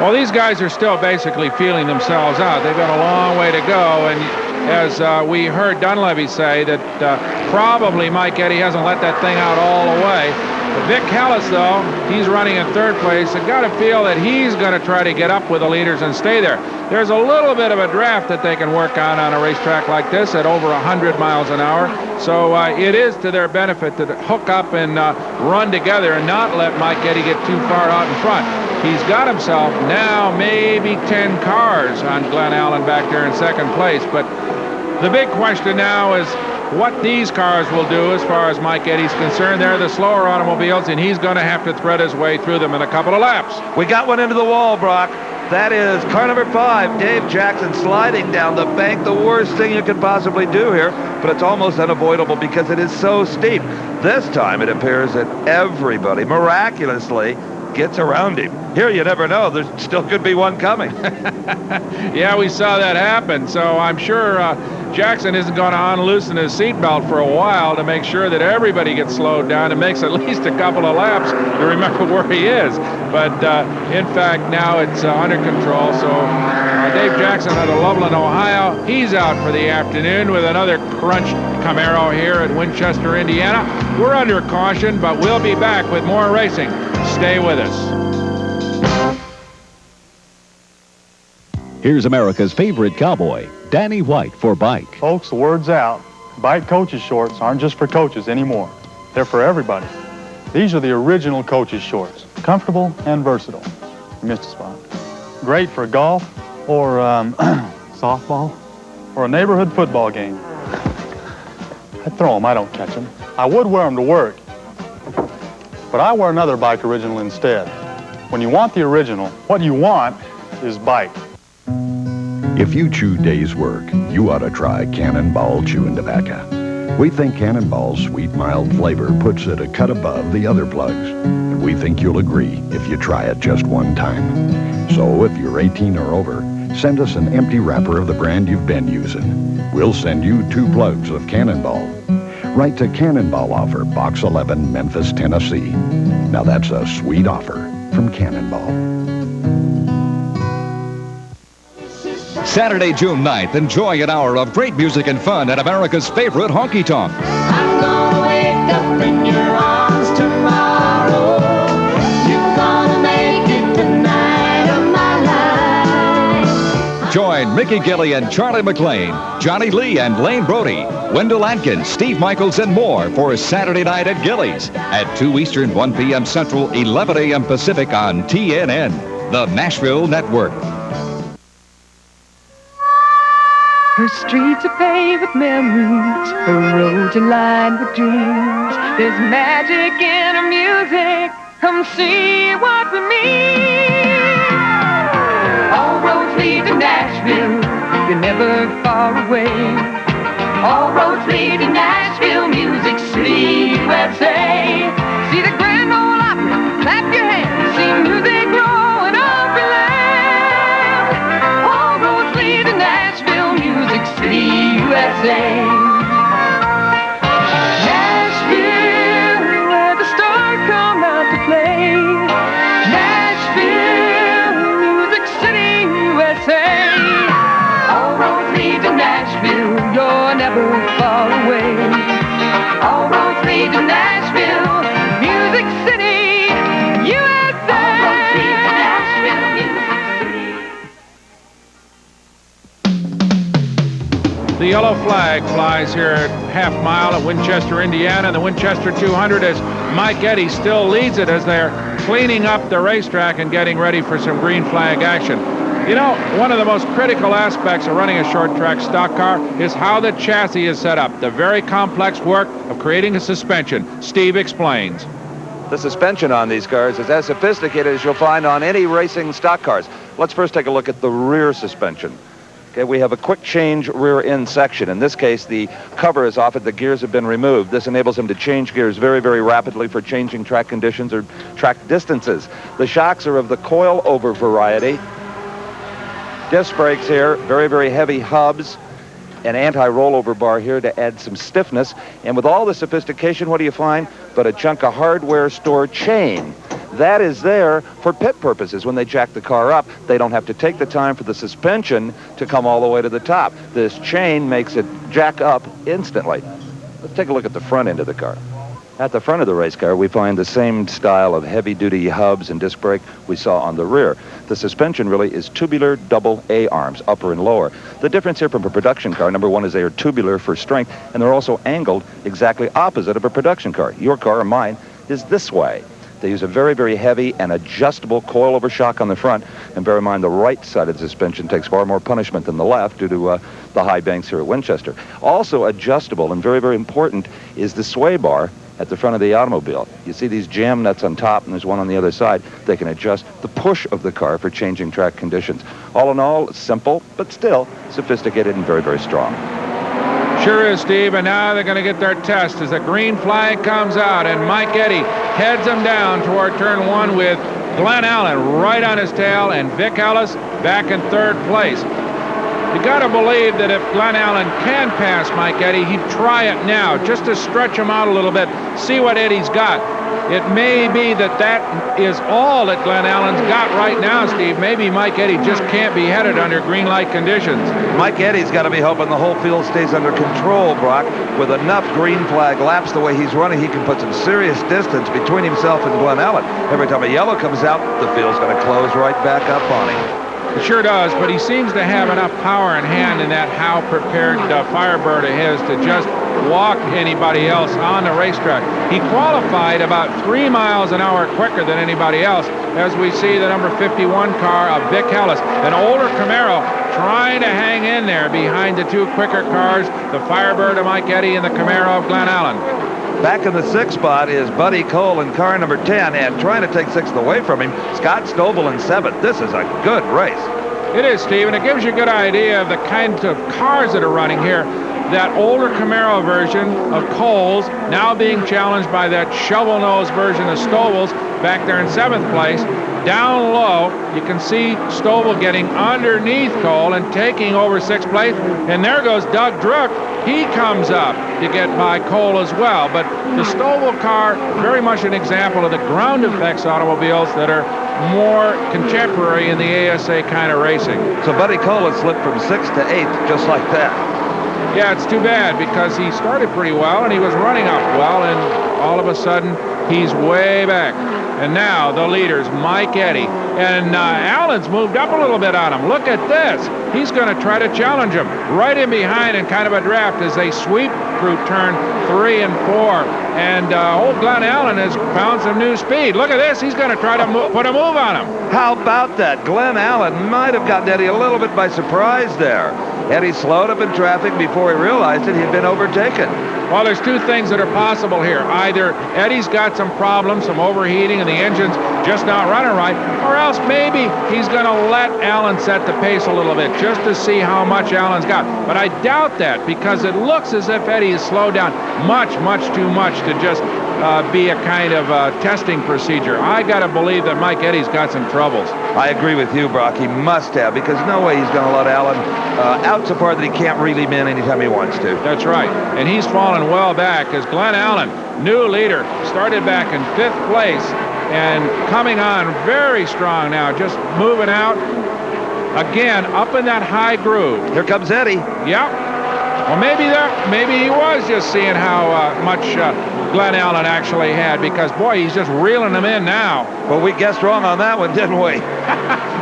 Well, these guys are still basically feeling themselves out. They've got a long way to go, and as we heard Dunleavy say, that probably Mike Eddy hasn't let that thing out all the way. Vic Hellis, though, he's running in third place. I've got to feel that he's going to try to get up with the leaders and stay there. There's a little bit of a draft that they can work on a racetrack like this at over 100 miles an hour. So it is to their benefit to hook up and run together and not let Mike Eddy get too far out in front. He's got himself now maybe 10 cars on Glenn Allen back there in second place. But the big question now is what these cars will do as far as Mike Eddy's concerned. They're the slower automobiles, and he's going to have to thread his way through them in a couple of laps. We got one into the wall, Brock. That is car number 5, Dave Jackson, sliding down the bank. The worst thing you could possibly do here, but it's almost unavoidable because it is so steep. This time it appears that everybody miraculously gets around him. Here you never know. There still could be one coming. Yeah, we saw that happen. So I'm sure Jackson isn't going to unloosen his seatbelt for a while to make sure that everybody gets slowed down and makes at least a couple of laps to remember where he is. But in fact, now it's under control. So Dave Jackson out of Loveland, Ohio, he's out for the afternoon with another crunched Camaro here at Winchester, Indiana. We're under caution, but we'll be back with more racing. Stay with us. Here's America's favorite cowboy, Danny White, for Bike. Folks, the word's out. Bike coaches shorts aren't just for coaches anymore. They're for everybody. These are the original coaches shorts. Comfortable and versatile. You missed a spot. Great for golf or softball or a neighborhood football game. I throw them, I don't catch them. I would wear them to work, but I wear another Bike original instead. When you want the original, what you want is Bike. If you chew day's work, you ought to try Cannonball Chewing Tobacco. We think Cannonball's sweet, mild flavor puts it a cut above the other plugs. And we think you'll agree if you try it just one time. So if you're 18 or over, send us an empty wrapper of the brand you've been using. We'll send you 2 plugs of Cannonball. Write to Cannonball Offer, Box 11, Memphis, Tennessee. Now that's a sweet offer from Cannonball. Saturday, June 9th, enjoy an hour of great music and fun at America's favorite honky-tonk. I'm gonna wake up in your arms tomorrow. You're gonna make it the night of my life. Join Mickey Gilley and Charlie McLean, Johnny Lee and Lane Brody, Wendell Atkins, Steve Michaels, and more for Saturday night at Gilley's at 2 Eastern, 1 p.m. Central, 11 a.m. Pacific on TNN, the Nashville Network. Her streets are paved with memories, her roads are lined with dreams. There's magic in her music, come see what we mean. All roads lead to Nashville, you're never far away. All roads lead to Nashville, Music City, USA. See the Grand Ole Opry, clap your hands, see music growing up your land. All roads lead to Nashville, Music City, USA. Nashville, where the stars come out to play. Nashville, Music City, USA. All roads lead to Nashville, you're never far away. All roads lead to Nashville, Music City, USA. All roads lead to Nashville, Music City. The yellow flag flies here at half mile at Winchester, Indiana. The Winchester 200 as Mike Eddy still leads it as they're cleaning up the racetrack and getting ready for some green flag action. You know, one of the most critical aspects of running a short track stock car is how the chassis is set up. The very complex work of creating a suspension. Steve explains. The suspension on these cars is as sophisticated as you'll find on any racing stock cars. Let's first take a look at the rear suspension. Okay, we have a quick change rear end section. In this case, the cover is off and the gears have been removed. This enables him to change gears very, very rapidly for changing track conditions or track distances. The shocks are of the coil-over variety. Disc brakes here, very, very heavy hubs, an anti-rollover bar here to add some stiffness. And with all the sophistication, what do you find but a chunk of hardware store chain? That is there for pit purposes. When they jack the car up, they don't have to take the time for the suspension to come all the way to the top. This chain makes it jack up instantly. Let's take a look at the front end of the car. At the front of the race car, we find the same style of heavy-duty hubs and disc brake we saw on the rear. The suspension really is tubular double A-arms, upper and lower. The difference here from a production car, number one, is they are tubular for strength, and they're also angled exactly opposite of a production car. Your car or mine is this way. They use a very, very heavy and adjustable coil-over shock on the front. And bear in mind, the right side of the suspension takes far more punishment than the left due to the high banks here at Winchester. Also adjustable and very, very important is the sway bar at the front of the automobile. You see these jam nuts on top, and there's one on the other side. They can adjust the push of the car for changing track conditions. All in all, simple, but still sophisticated and very, very strong. Sure is, Steve, and now they're going to get their test as the green flag comes out, and Mike Eddy heads them down toward turn one with Glenn Allen right on his tail and Vic Ellis back in third place. You got to believe that if Glenn Allen can pass Mike Eddy, he'd try it now just to stretch him out a little bit, see what Eddy's got. It may be that is all that Glenn Allen's got right now, Steve. Maybe Mike Eddy just can't be headed under green light conditions. Mike Eddy's got to be hoping the whole field stays under control, Brock. With enough green flag laps the way he's running, he can put some serious distance between himself and Glenn Allen. Every time a yellow comes out, the field's going to close right back up on him. It sure does, but he seems to have enough power in hand in that how-prepared Firebird of his to just walk anybody else on the racetrack. He qualified about 3 miles an hour quicker than anybody else, as we see the number 51 car of Vic Ellis, an older Camaro, trying to hang in there behind the two quicker cars, the Firebird of Mike Eddy and the Camaro of Glenn Allen. Back in the 6th spot is Buddy Cole in car number 10, and trying to take 6th away from him, Scott Stovall in 7th. This is a good race. It is, Steve, and it gives you a good idea of the kinds of cars that are running here. That older Camaro version of Cole's now being challenged by that shovel-nosed version of Stovall's back there in 7th place. Down low, you can see Stovall getting underneath Cole and taking over 6th place. And there goes Doug Druck. He comes up to get by Cole as well. But the Stovall car, very much an example of the ground effects automobiles that are more contemporary in the ASA kind of racing. So Buddy Cole has slipped from 6th to 8th just like that. Yeah, it's too bad because he started pretty well and he was running up well, and all of a sudden he's way back. And now the leaders, Mike Eddy. And Allen's moved up a little bit on him. Look at this. He's going to try to challenge him right in behind in kind of a draft as they sweep through turn 3 and 4. And old Glenn Allen has found some new speed. Look at this. He's going to try to put a move on him. How about that? Glenn Allen might have gotten Eddy a little bit by surprise there. Eddy slowed up in traffic before he realized that he'd been overtaken. Well, there's two things that are possible here. Either Eddy's got some problems, some overheating, and the engine's just not running right, or else maybe he's going to let Allen set the pace a little bit just to see how much Allen's got. But I doubt that because it looks as if Eddy is slowed down much, much too much to just be a kind of testing procedure. I got to believe that Mike Eddy's got some troubles. I agree with you, Brock. He must have, because no way he's going to let Allen out so far that he can't reel him in anytime he wants to. That's right. And he's fallen well back as Glenn Allen, new leader, started back in 5th place and coming on very strong now, just moving out again up in that high groove. Here comes Eddy. Yep. Well, maybe he was just seeing how much Glenn Allen actually had, because boy, he's just reeling them in now. Well, we guessed wrong on that one, didn't we?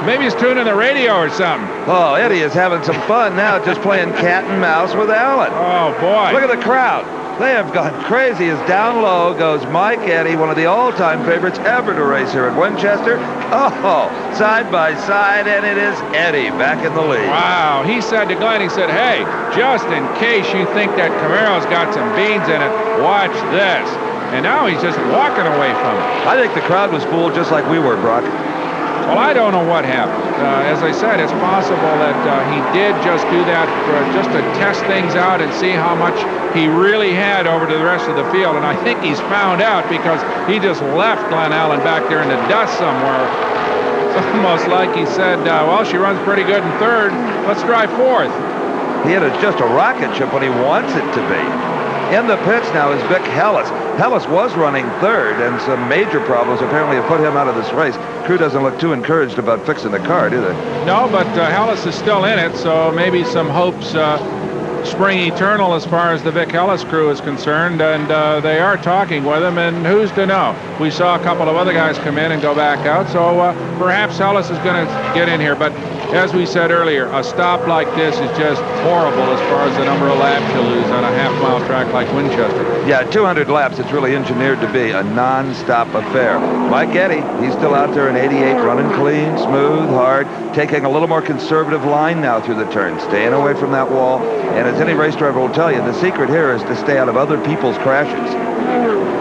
Maybe he's tuning the radio or something. Oh, Eddy is having some fun now, just playing cat and mouse with Allen. Oh boy! Look at the crowd. They have gone crazy as down low goes Mike Eddy, one of the all-time favorites ever to race here at Winchester. Oh, side by side, and it is Eddy back in the lead. Wow, he said to Glenn, he said, hey, just in case you think that Camaro's got some beans in it, watch this. And now he's just walking away from it. I think the crowd was fooled just like we were, Brock. Well, I don't know what happened. As I said, it's possible that he did just do that just to test things out and see how much he really had over to the rest of the field. And I think he's found out because he just left Glenn Allen back there in the dust somewhere. It's almost like he said, well, she runs pretty good in 3rd. Let's try 4th. He had just a rocket ship when he wants it to be. In the pits now is Vic Ellis. Ellis was running 3rd, and some major problems apparently have put him out of this race. Crew doesn't look too encouraged about fixing the car, do they? No, but Ellis is still in it, so maybe some hopes spring eternal as far as the Vic Ellis crew is concerned, and they are talking with him, and who's to know? We saw a couple of other guys come in and go back out, so perhaps Ellis is going to get in here, but as we said earlier, a stop like this is just horrible as far as the number of laps you lose on a half-mile track like Winchester. Yeah, 200 laps, it's really engineered to be a non-stop affair. Mike Eddy, he's still out there in 88, running clean, smooth, hard, taking a little more conservative line now through the turn, staying away from that wall. And as any race driver will tell you, the secret here is to stay out of other people's crashes.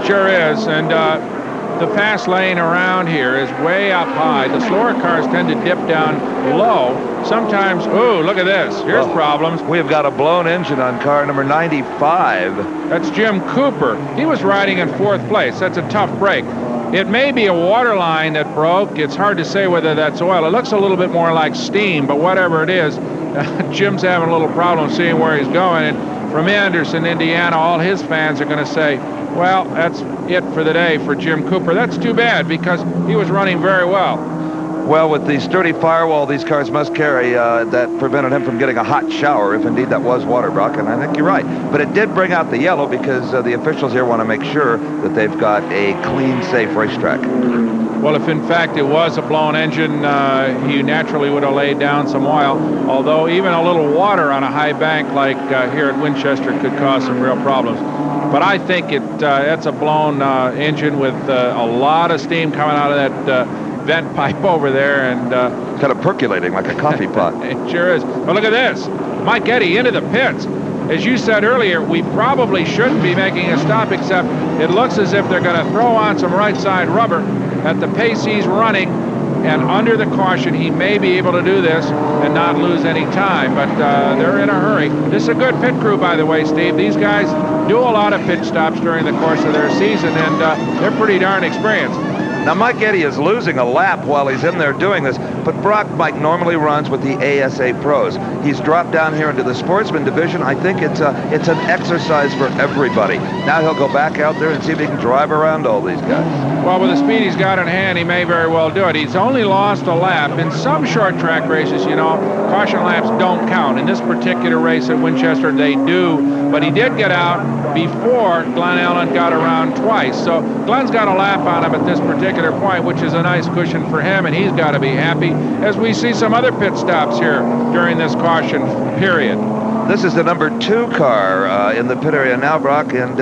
Sure is, and the fast lane around here is way up high. The slower cars tend to dip down low. Sometimes, ooh, look at this. Here's problems. We have got a blown engine on car number 95. That's Jim Cooper. He was riding in 4th place. That's a tough break. It may be a water line that broke. It's hard to say whether that's oil. It looks a little bit more like steam, but whatever it is, Jim's having a little problem seeing where he's going. And from Anderson, Indiana, all his fans are going to say, well, that's it for the day for Jim Cooper. That's too bad because he was running very well. Well, with the sturdy firewall these cars must carry, that prevented him from getting a hot shower, if indeed that was water, Brock, and I think you're right. But it did bring out the yellow because the officials here want to make sure that they've got a clean, safe racetrack. Well, if in fact it was a blown engine, he naturally would have laid down some oil, although even a little water on a high bank like here at Winchester could cause some real problems. But I think it's a blown engine with a lot of steam coming out of that vent pipe over there, and kind of percolating like a coffee pot. It sure is. But look at this. Mike Eddy into the pits. As you said earlier, we probably shouldn't be making a stop, except it looks as if they're going to throw on some right side rubber at the pace he's running, and under the caution he may be able to do this and not lose any time, but they're in a hurry. This is a good pit crew, by the way, Steve. These guys do a lot of pit stops during the course of their season, and they're pretty darn experienced. Now, Mike Eddy is losing a lap while he's in there doing this, but Brock Mike normally runs with the ASA pros. He's dropped down here into the sportsman division. I think it's an exercise for everybody. Now he'll go back out there and see if he can drive around all these guys. Well, with the speed he's got in hand, he may very well do it. He's only lost a lap. In some short track races, you know, caution laps don't count. In this particular race at Winchester, they do, but he did get out before Glenn Allen got around twice. So Glenn's got a lap on him at this particular point, which is a nice cushion for him, and he's got to be happy as we see some other pit stops here during this caution period. This is the number 2 car in the pit area now, Brock, and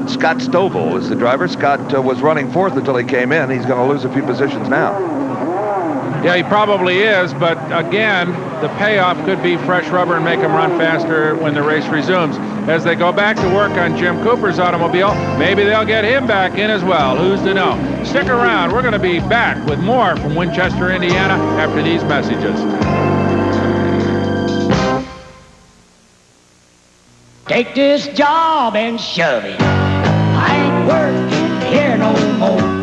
Scott Stovall is the driver. Scott was running 4th until he came in. He's going to lose a few positions now. Yeah, he probably is, but again, the payoff could be fresh rubber and make him run faster when the race resumes. As they go back to work on Jim Cooper's automobile, maybe they'll get him back in as well. Who's to know? Stick around. We're going to be back with more from Winchester, Indiana after these messages. Take this job and shove it. I ain't working here no more.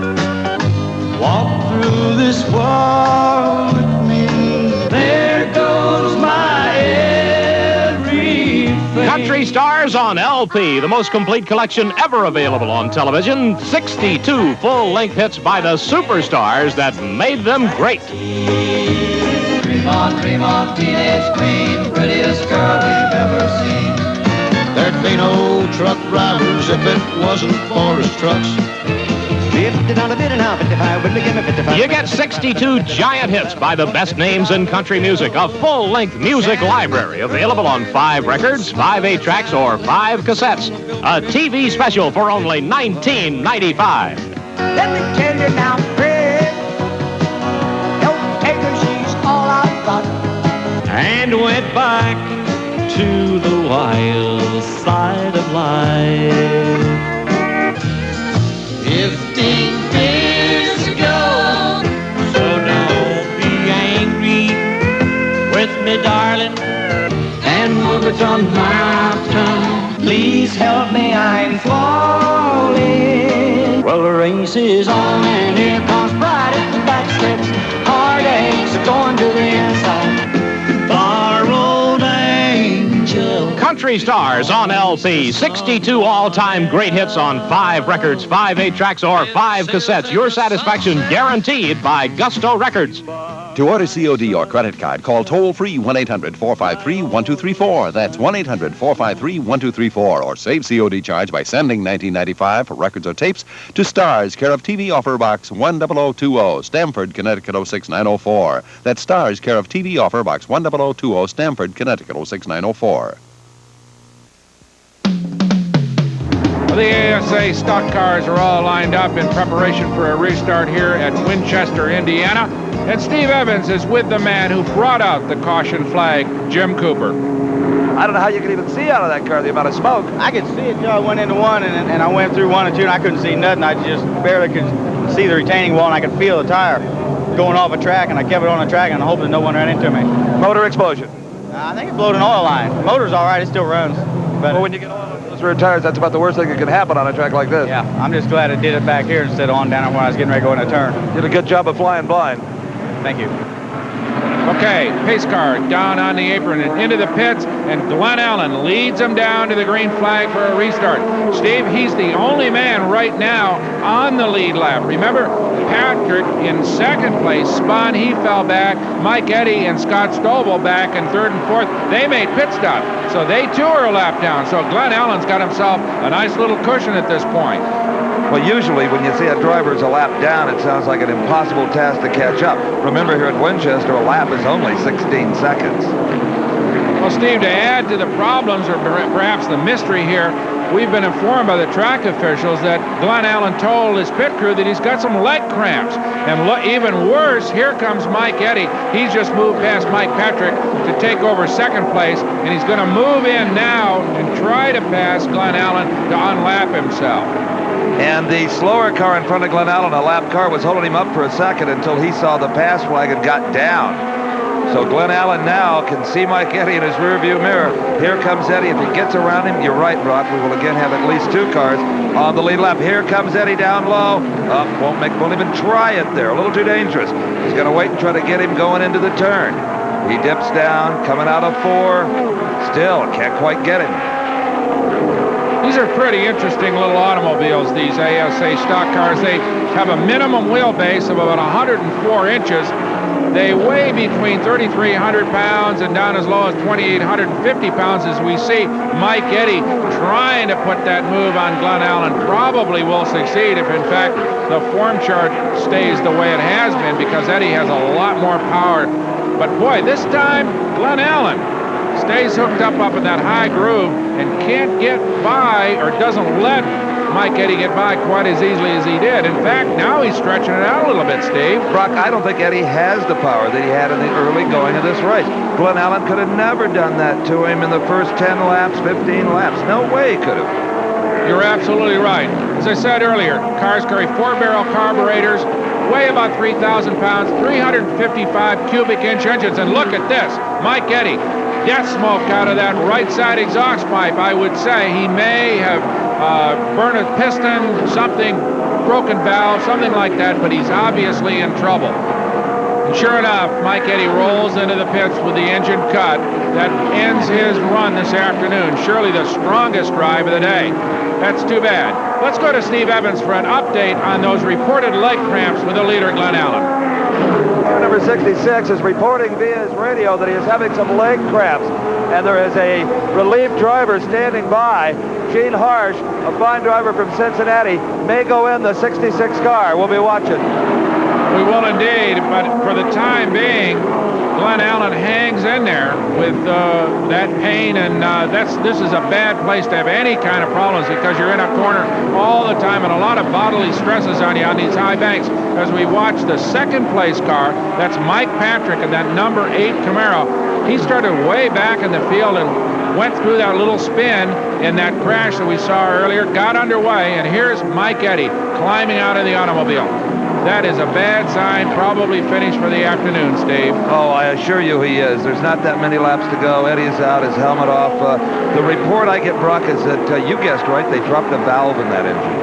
Walk through this world with me. There goes my everything. Country Stars on LP, the most complete collection ever available on television. 62 full-length hits by the superstars that made them great. Dream on, teenage queen, prettiest girl we've ever seen. There'd be no truck drivers if it wasn't for his trucks. You get 62 giant hits by the best names in country music. A full-length music library available on 5 records, 5 8-tracks, or 5 cassettes. A TV special for only $19.95. Let me tell you now, Fred, don't take her, she's all I've got. And went back to the wild side of life. 15 years ago. So don't be angry with me, darling, And move it on mountain. Please help me, I'm falling. well, the race is on, And here comes pride at the back steps. Heartaches are going to the inside. our old angel. Country Country Stars on LP. 62 all-time great hits on 5 records, 5 8-tracks, or 5 cassettes. Your satisfaction guaranteed by Gusto Records. To order COD or credit card, call toll-free 1-800-453-1234. That's 1-800-453-1234. Or save COD charge by sending $19.95 for records or tapes to Stars, care of TV Offer Box 10020, Stamford, Connecticut 06904. That's Stars, care of TV Offer Box 10020, Stamford, Connecticut 06904. The ASA stock cars are all lined up in preparation for a restart here at Winchester, Indiana. And Steve Evans is with the man who brought out the caution flag, Jim Cooper. I don't know how you could even see out of that car, the amount of smoke. I could see it till I went into one, and I went through 1 and 2, and I couldn't see nothing. I just barely could see the retaining wall, and I could feel the tire going off a track, and I kept it on the track, and I hoped that no one ran into me. Motor explosion. I think it blew an oil line. The motor's all right. It still runs. But well, when you get on those rear tires, that's about the worst thing that can happen on a track like this. Yeah, I'm just glad it did it back here instead of on down when I was getting ready to go in a turn. Did a good job of flying blind. Thank you. Okay, pace car down on the apron and into the pits, and Glenn Allen leads them down to the green flag for a restart. Steve, he's the only man right now on the lead lap. Remember, Patrick in second place spun, he fell back. Mike Eddy and Scott Stovall back in third and fourth. They made pit stop, so they too are a lap down. So Glenn Allen's got himself a nice little cushion at this point. Well, usually when you see a driver's a lap down, it sounds like an impossible task to catch up. Remember, here at Winchester, a lap is only 16 seconds. Well, Steve, to add to the problems, or perhaps the mystery here, we've been informed by the track officials that Glenn Allen told his pit crew that he's got some leg cramps. And even worse, here comes Mike Eddy. He's just moved past Mike Patrick to take over second place, and he's going to move in now and try to pass Glenn Allen to unlap himself. And the slower car in front of Glenn Allen, a lap car, was holding him up for a second until he saw the pass flag and got down. So Glenn Allen now can see Mike Eddy in his rearview mirror. Here comes Eddy. If he gets around him, you're right, Brock. We will again have at least 2 cars on the lead lap. Here comes Eddy down low. Won't even try it there. A little too dangerous. He's going to wait and try to get him going into the turn. He dips down, coming out of 4. Still can't quite get him. These are pretty interesting little automobiles, these ASA stock cars. They have a minimum wheelbase of about 104 inches. They weigh between 3,300 pounds and down as low as 2,850 pounds, as we see Mike Eddy trying to put that move on Glenn Allen. Probably will succeed if, in fact, the form chart stays the way it has been, because Eddy has a lot more power. But boy, this time, Glenn Allen stays hooked up in that high groove and can't get by, or doesn't let Mike Eddy get by quite as easily as he did. In fact, now he's stretching it out a little bit, Steve. Brock, I don't think Eddy has the power that he had in the early going of this race. Glenn Allen could have never done that to him in the first 10 laps, 15 laps. No way he could have. You're absolutely right. As I said earlier, cars carry 4-barrel carburetors, weigh about 3,000 pounds, 355 cubic inch engines. And look at this, Mike Eddy. Death smoke out of that right side exhaust pipe, I would say. He may have burned a piston, something, broken valve, something like that, but he's obviously in trouble. And sure enough, Mike Eddy rolls into the pits with the engine cut. That ends his run this afternoon. Surely the strongest drive of the day. That's too bad. Let's go to Steve Evans for an update on those reported leg cramps with the leader, Glenn Allen. Number 66 is reporting via his radio that he is having some leg cramps, and there is a relief driver standing by. Gene Harsh, a fine driver from Cincinnati, may go in the 66 car. We'll be watching. We will indeed, but for the time being, Glenn Allen hangs in there with that pain, and this is a bad place to have any kind of problems, because you're in a corner all the time, and a lot of bodily stresses on you on these high banks. As we watch the second place car, that's Mike Patrick and that number 8 Camaro. He started way back in the field and went through that little spin in that crash that we saw earlier, got underway, and here's Mike Eddy climbing out of the automobile. That is a bad sign. Probably finished for the afternoon, Steve. Oh, I assure you he is. There's not that many laps to go. Eddie is out, his helmet off. The report I get, Brock, is that, you guessed right, they dropped a valve in that engine.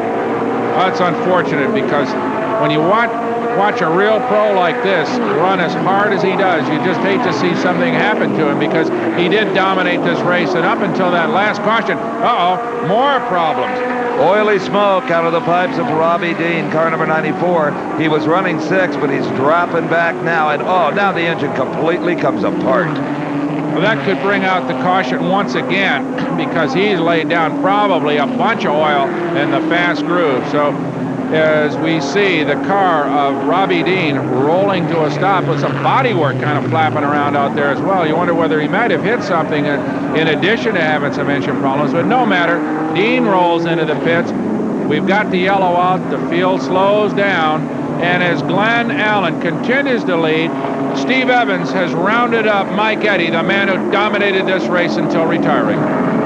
Well, it's unfortunate, because when you watch a real pro like this run as hard as he does, you just hate to see something happen to him, because he did dominate this race, and up until that last caution, more problems. Oily smoke out of the pipes of Robbie Dean, car number 94. He was running 6, but he's dropping back now, and now the engine completely comes apart. Well, that could bring out the caution once again, because he's laid down probably a bunch of oil in the fast groove. So as we see the car of Robbie Dean rolling to a stop with some bodywork kind of flapping around out there as well. You wonder whether he might have hit something in addition to having some engine problems, but no matter. Dean rolls into the pits. We've got the yellow out. The field slows down, and as Glenn Allen continues to lead, Steve Evans has rounded up Mike Eddy, the man who dominated this race until retiring.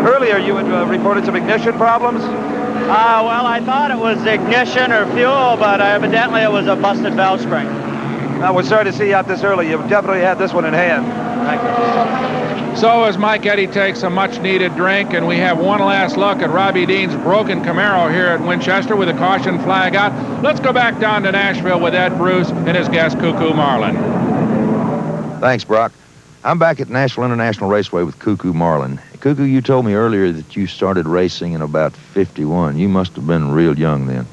Earlier you had reported some ignition problems? Well, I thought it was ignition or fuel, but evidently it was a busted valve spring. We're sorry to see you out this early. You've definitely had this one in hand. Thank you. So as Mike Eddy takes a much-needed drink, and we have one last look at Robbie Dean's broken Camaro here at Winchester with a caution flag out, let's go back down to Nashville with Ed Bruce and his guest, Cuckoo Marlin. Thanks, Brock. I'm back at Nashville International Raceway with Cuckoo Marlin. Cuckoo, you told me earlier that you started racing in about 51. You must have been real young then.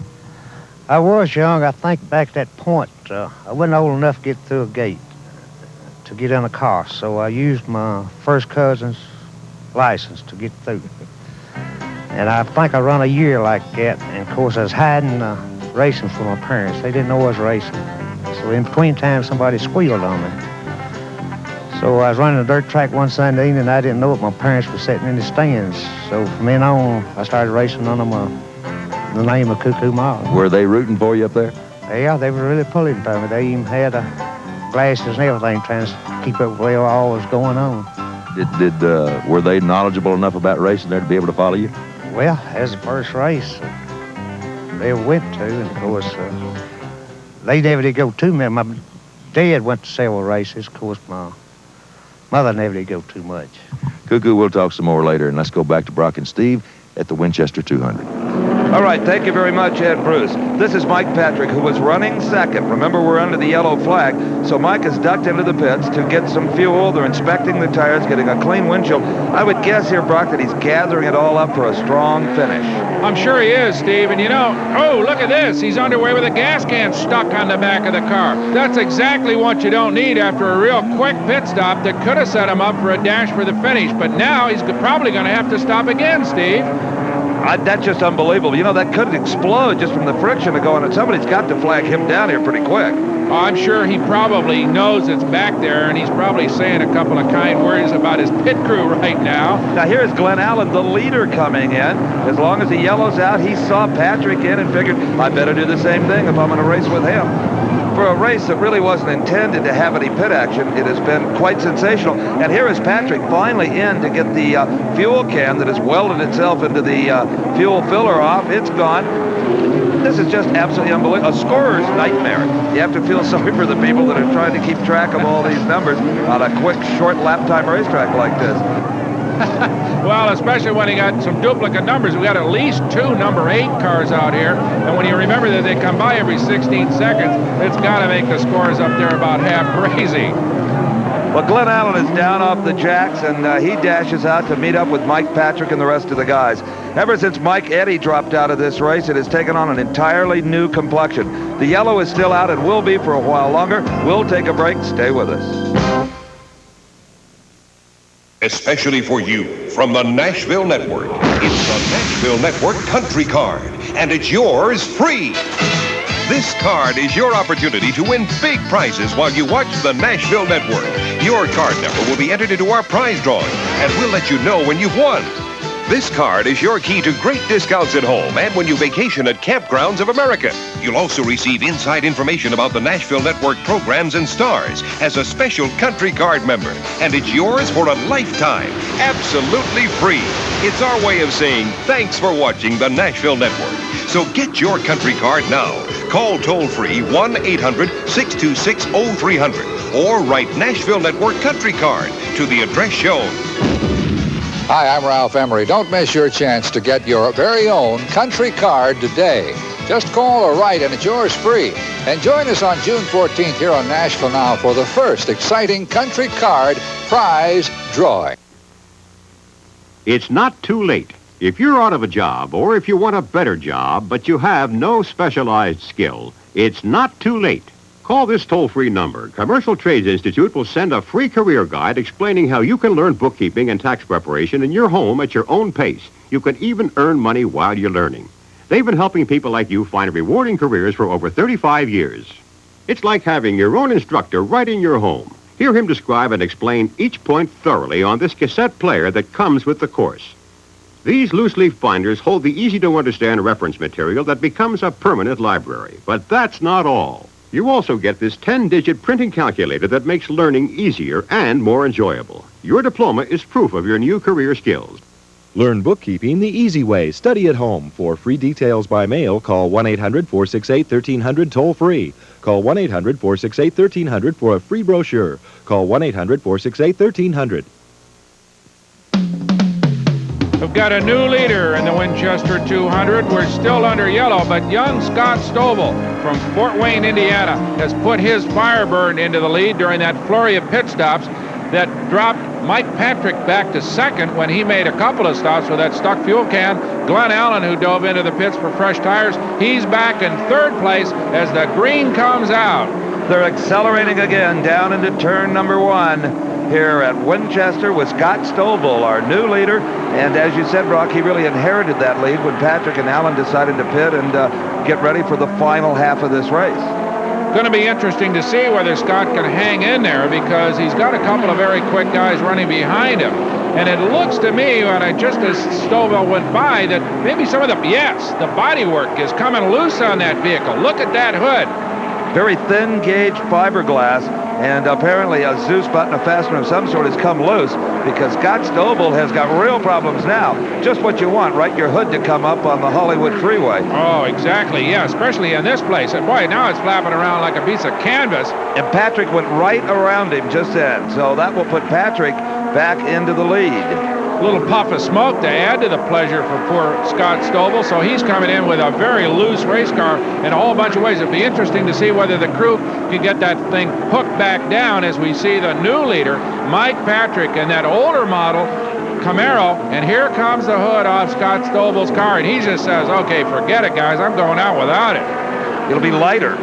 I was young. I think back at that point, I wasn't old enough to get through a gate to get in a car, so I used my first cousin's license to get through. And I think I run a year like that, and of course I was hiding racing from my parents. They didn't know I was racing. So in between times, somebody squealed on me. So I was running a dirt track one Sunday evening, and I didn't know it. My parents were sitting in the stands. So from then on, I started racing under the name of Cuckoo Marlin. Were they rooting for you up there? Yeah, they were really pulling for me. They even had glasses and everything, trying to keep up with what all was going on. Were they knowledgeable enough about racing there to be able to follow you? Well, as the first race they went to, and of course, they never did go too many. My dad went to several races. Of course, my mother never did go too much. Cuckoo, we'll talk some more later, and let's go back to Brock and Steve at the Winchester 200. All right, thank you very much, Ed Bruce. This is Mike Patrick, who was running second. Remember, we're under the yellow flag, so Mike has ducked into the pits to get some fuel. They're inspecting the tires, getting a clean windshield. I would guess here, Brock, that he's gathering it all up for a strong finish. I'm sure he is, Steve, and look at this. He's underway with a gas can stuck on the back of the car. That's exactly what you don't need after a real quick pit stop that could have set him up for a dash for the finish, but now he's probably going to have to stop again, Steve. That's just unbelievable. That could explode just from the friction of going, and somebody's got to flag him down here pretty quick. I'm sure he probably knows it's back there, and he's probably saying a couple of kind words about his pit crew right now. Now here's Glenn Allen, the leader, coming in. As long as he yellows out, he saw Patrick in and figured, I better do the same thing if I'm going to race with him. For a race that really wasn't intended to have any pit action, it has been quite sensational. And here is Patrick finally in to get the fuel can that has welded itself into the fuel filler off. It's gone. This is just absolutely unbelievable. A scorer's nightmare. You have to feel sorry for the people that are trying to keep track of all these numbers on a quick, short lap time racetrack like this. Well, especially when he got some duplicate numbers. We got at least 2 number 8 cars out here, and when you remember that they come by every 16 seconds, it's got to make the scores up there about half crazy. Well, Glenn Allen is down off the jacks, and he dashes out to meet up with Mike Patrick and the rest of the guys. Ever since Mike Eddy dropped out of this race, it has taken on an entirely new complexion. The yellow is still out and will be for a while longer. We'll take a break. Stay with us. Especially for you, from the Nashville Network, it's the Nashville Network Country Card, and it's yours free. This card is your opportunity to win big prizes while you watch the Nashville Network. Your card number will be entered into our prize drawing, and we'll let you know when you've won. This card is your key to great discounts at home and when you vacation at Campgrounds of America. You'll also receive inside information about the Nashville Network programs and stars as a special Country Card member. And it's yours for a lifetime, absolutely free. It's our way of saying thanks for watching the Nashville Network. So get your Country Card now. Call toll-free 1-800-626-0300 or write Nashville Network Country Card to the address shown. Hi, I'm Ralph Emery. Don't miss your chance to get your very own Country Card today. Just call or write, and it's yours free. And join us on June 14th here on Nashville Now for the first exciting country card prize drawing. It's not too late. If you're out of a job or if you want a better job, but you have no specialized skill, it's not too late. Call this toll-free number. Commercial Trades Institute will send a free career guide explaining how you can learn bookkeeping and tax preparation in your home at your own pace. You can even earn money while you're learning. They've been helping people like you find rewarding careers for over 35 years. It's like having your own instructor right in your home. Hear him describe and explain each point thoroughly on this cassette player that comes with the course. These loose-leaf binders hold the easy-to-understand reference material that becomes a permanent library. But that's not all. You also get this 10-digit printing calculator that makes learning easier and more enjoyable. Your diploma is proof of your new career skills. Learn bookkeeping the easy way. Study at home. For free details by mail, call 1-800-468-1300 toll-free. Call 1-800-468-1300 for a free brochure. Call 1-800-468-1300. We've got a new leader in the Winchester 200. We're still under yellow, but young Scott Stovall from Fort Wayne, Indiana, has put his Firebird into the lead during that flurry of pit stops that dropped Mike Patrick back to second when he made a couple of stops with that stuck fuel can. Glenn Allen, who dove into the pits for fresh tires, he's back in third place as the green comes out. They're accelerating again down into turn number 1 here at Winchester with Scott Stovall, our new leader. And as you said, Brock, he really inherited that lead when Patrick and Allen decided to pit and get ready for the final half of this race. Going to be interesting to see whether Scott can hang in there, because he's got a couple of very quick guys running behind him. And it looks to me, when just as Stovall went by, that maybe some of the bodywork is coming loose on that vehicle. Look at that hood. Very thin gauge fiberglass, and apparently a Zeus button, a fastener of some sort, has come loose, because Scott Stovall has got real problems now. Just what you want, right? Your hood to come up on the Hollywood Freeway. Oh, exactly, yeah, especially in this place. And boy, now it's flapping around like a piece of canvas. And Patrick went right around him just then, so that will put Patrick back into the lead. A little puff of smoke to add to the pleasure for poor Scott Stovall. So he's coming in with a very loose race car in a whole bunch of ways. It'll be interesting to see whether the crew can get that thing hooked back down as we see the new leader, Mike Patrick, in that older model Camaro. And here comes the hood off Scott Stovall's car, and he just says, okay, forget it, guys. I'm going out without it. It'll be lighter.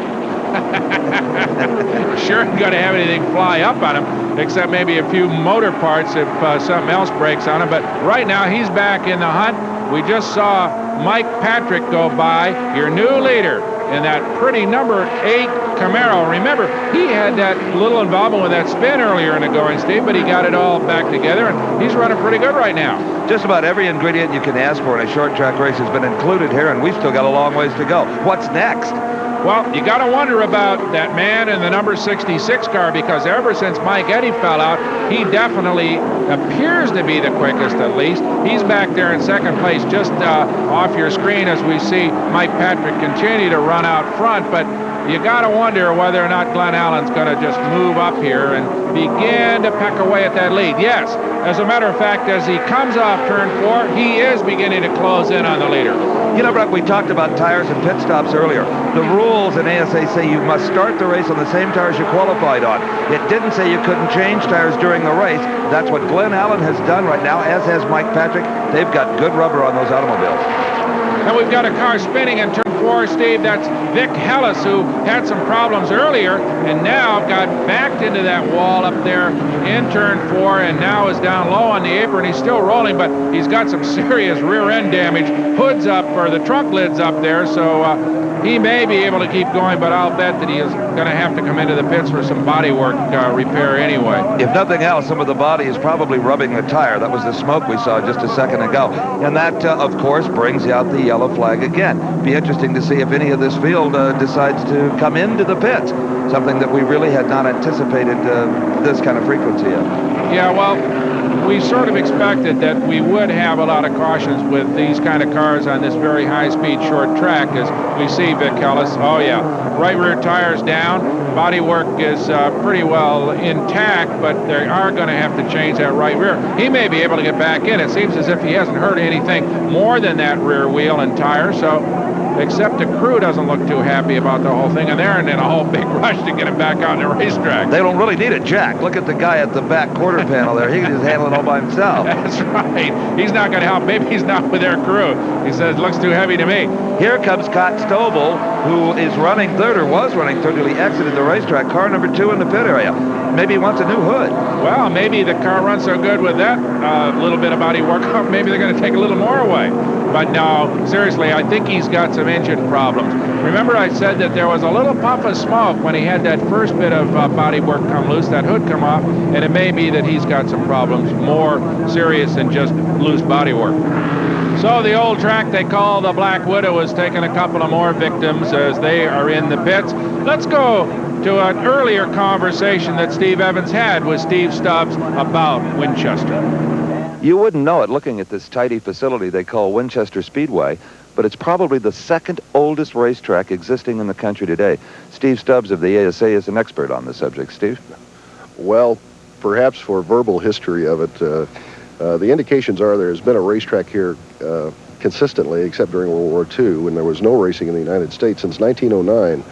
Sure ain't going to have anything fly up on him, except maybe a few motor parts if something else breaks on him. But right now, he's back in the hunt. We just saw Mike Patrick go by, your new leader in that pretty number 8 Camaro. Remember, he had that little involvement with that spin earlier in the going, Steve, but he got it all back together, and he's running pretty good right now. Just about every ingredient you can ask for in a short track race has been included here, and we've still got a long ways to go. What's next? Well, you got to wonder about that man in the number 66 car, because ever since Mike Eddy fell out, he definitely appears to be the quickest, at least. He's back there in second place, just off your screen, as we see Mike Patrick continue to run out front. But you got to wonder whether or not Glenn Allen's going to just move up here and begin to peck away at that lead. Yes, as a matter of fact, as he comes off turn 4, he is beginning to close in on the leader. You know, Brock, we talked about tires and pit stops earlier. The rules in ASA say you must start the race on the same tires you qualified on. It didn't say you couldn't change tires during the race. That's what Glenn Allen has done right now, as has Mike Patrick. They've got good rubber on those automobiles. And we've got a car spinning in turn 4, Steve. That's Vic Hellis, who had some problems earlier and now got backed into that wall up there in turn 4, and now is down low on the apron. He's still rolling, but he's got some serious rear end damage. Hood's up, or the trunk lid's up there, so he may be able to keep going, but I'll bet that he is going to have to come into the pits for some bodywork repair anyway. If nothing else, some of the body is probably rubbing the tire. That was the smoke we saw just a second ago. And that, of course, brings out the yellow flag again. Be interesting to see if any of this field decides to come into the pits, something that we really had not anticipated this kind of frequency of. Yeah, well, we sort of expected that we would have a lot of cautions with these kind of cars on this very high-speed short track, as we see Vic Hellis. Oh, yeah. Right rear tires down. Bodywork is pretty well intact, but they are going to have to change that right rear. He may be able to get back in. It seems as if he hasn't hurt anything more than that rear wheel and tire, so except the crew doesn't look too happy about the whole thing, and they're in a whole big rush to get him back out on the racetrack. They don't really need a jack. Look at the guy at the back quarter panel there. He can just handle it all by himself. That's right. He's not going to help. Maybe he's not with their crew. He says, looks too heavy to me. Here comes Scott Stovall, who is running third, or was running third till he exited the racetrack. Car number 2 in the pit area. Maybe he wants a new hood. Well, maybe the car runs so good with that little bit of body work, maybe they're going to take a little more away. But no, seriously, I think he's got some engine problems. Remember I said that there was a little puff of smoke when he had that first bit of body work come loose, that hood come off, and it may be that he's got some problems more serious than just loose body work. So the old track they call the Black Widow has taken a couple of more victims as they are in the pits. Let's go to an earlier conversation that Steve Evans had with Steve Stubbs about Winchester. You wouldn't know it looking at this tidy facility they call Winchester Speedway, but it's probably the second oldest racetrack existing in the country today. Steve Stubbs of the ASA is an expert on the subject. Steve? Well, perhaps for verbal history of it, the indications are there has been a racetrack here consistently, except during World War II, when there was no racing in the United States, since 1909.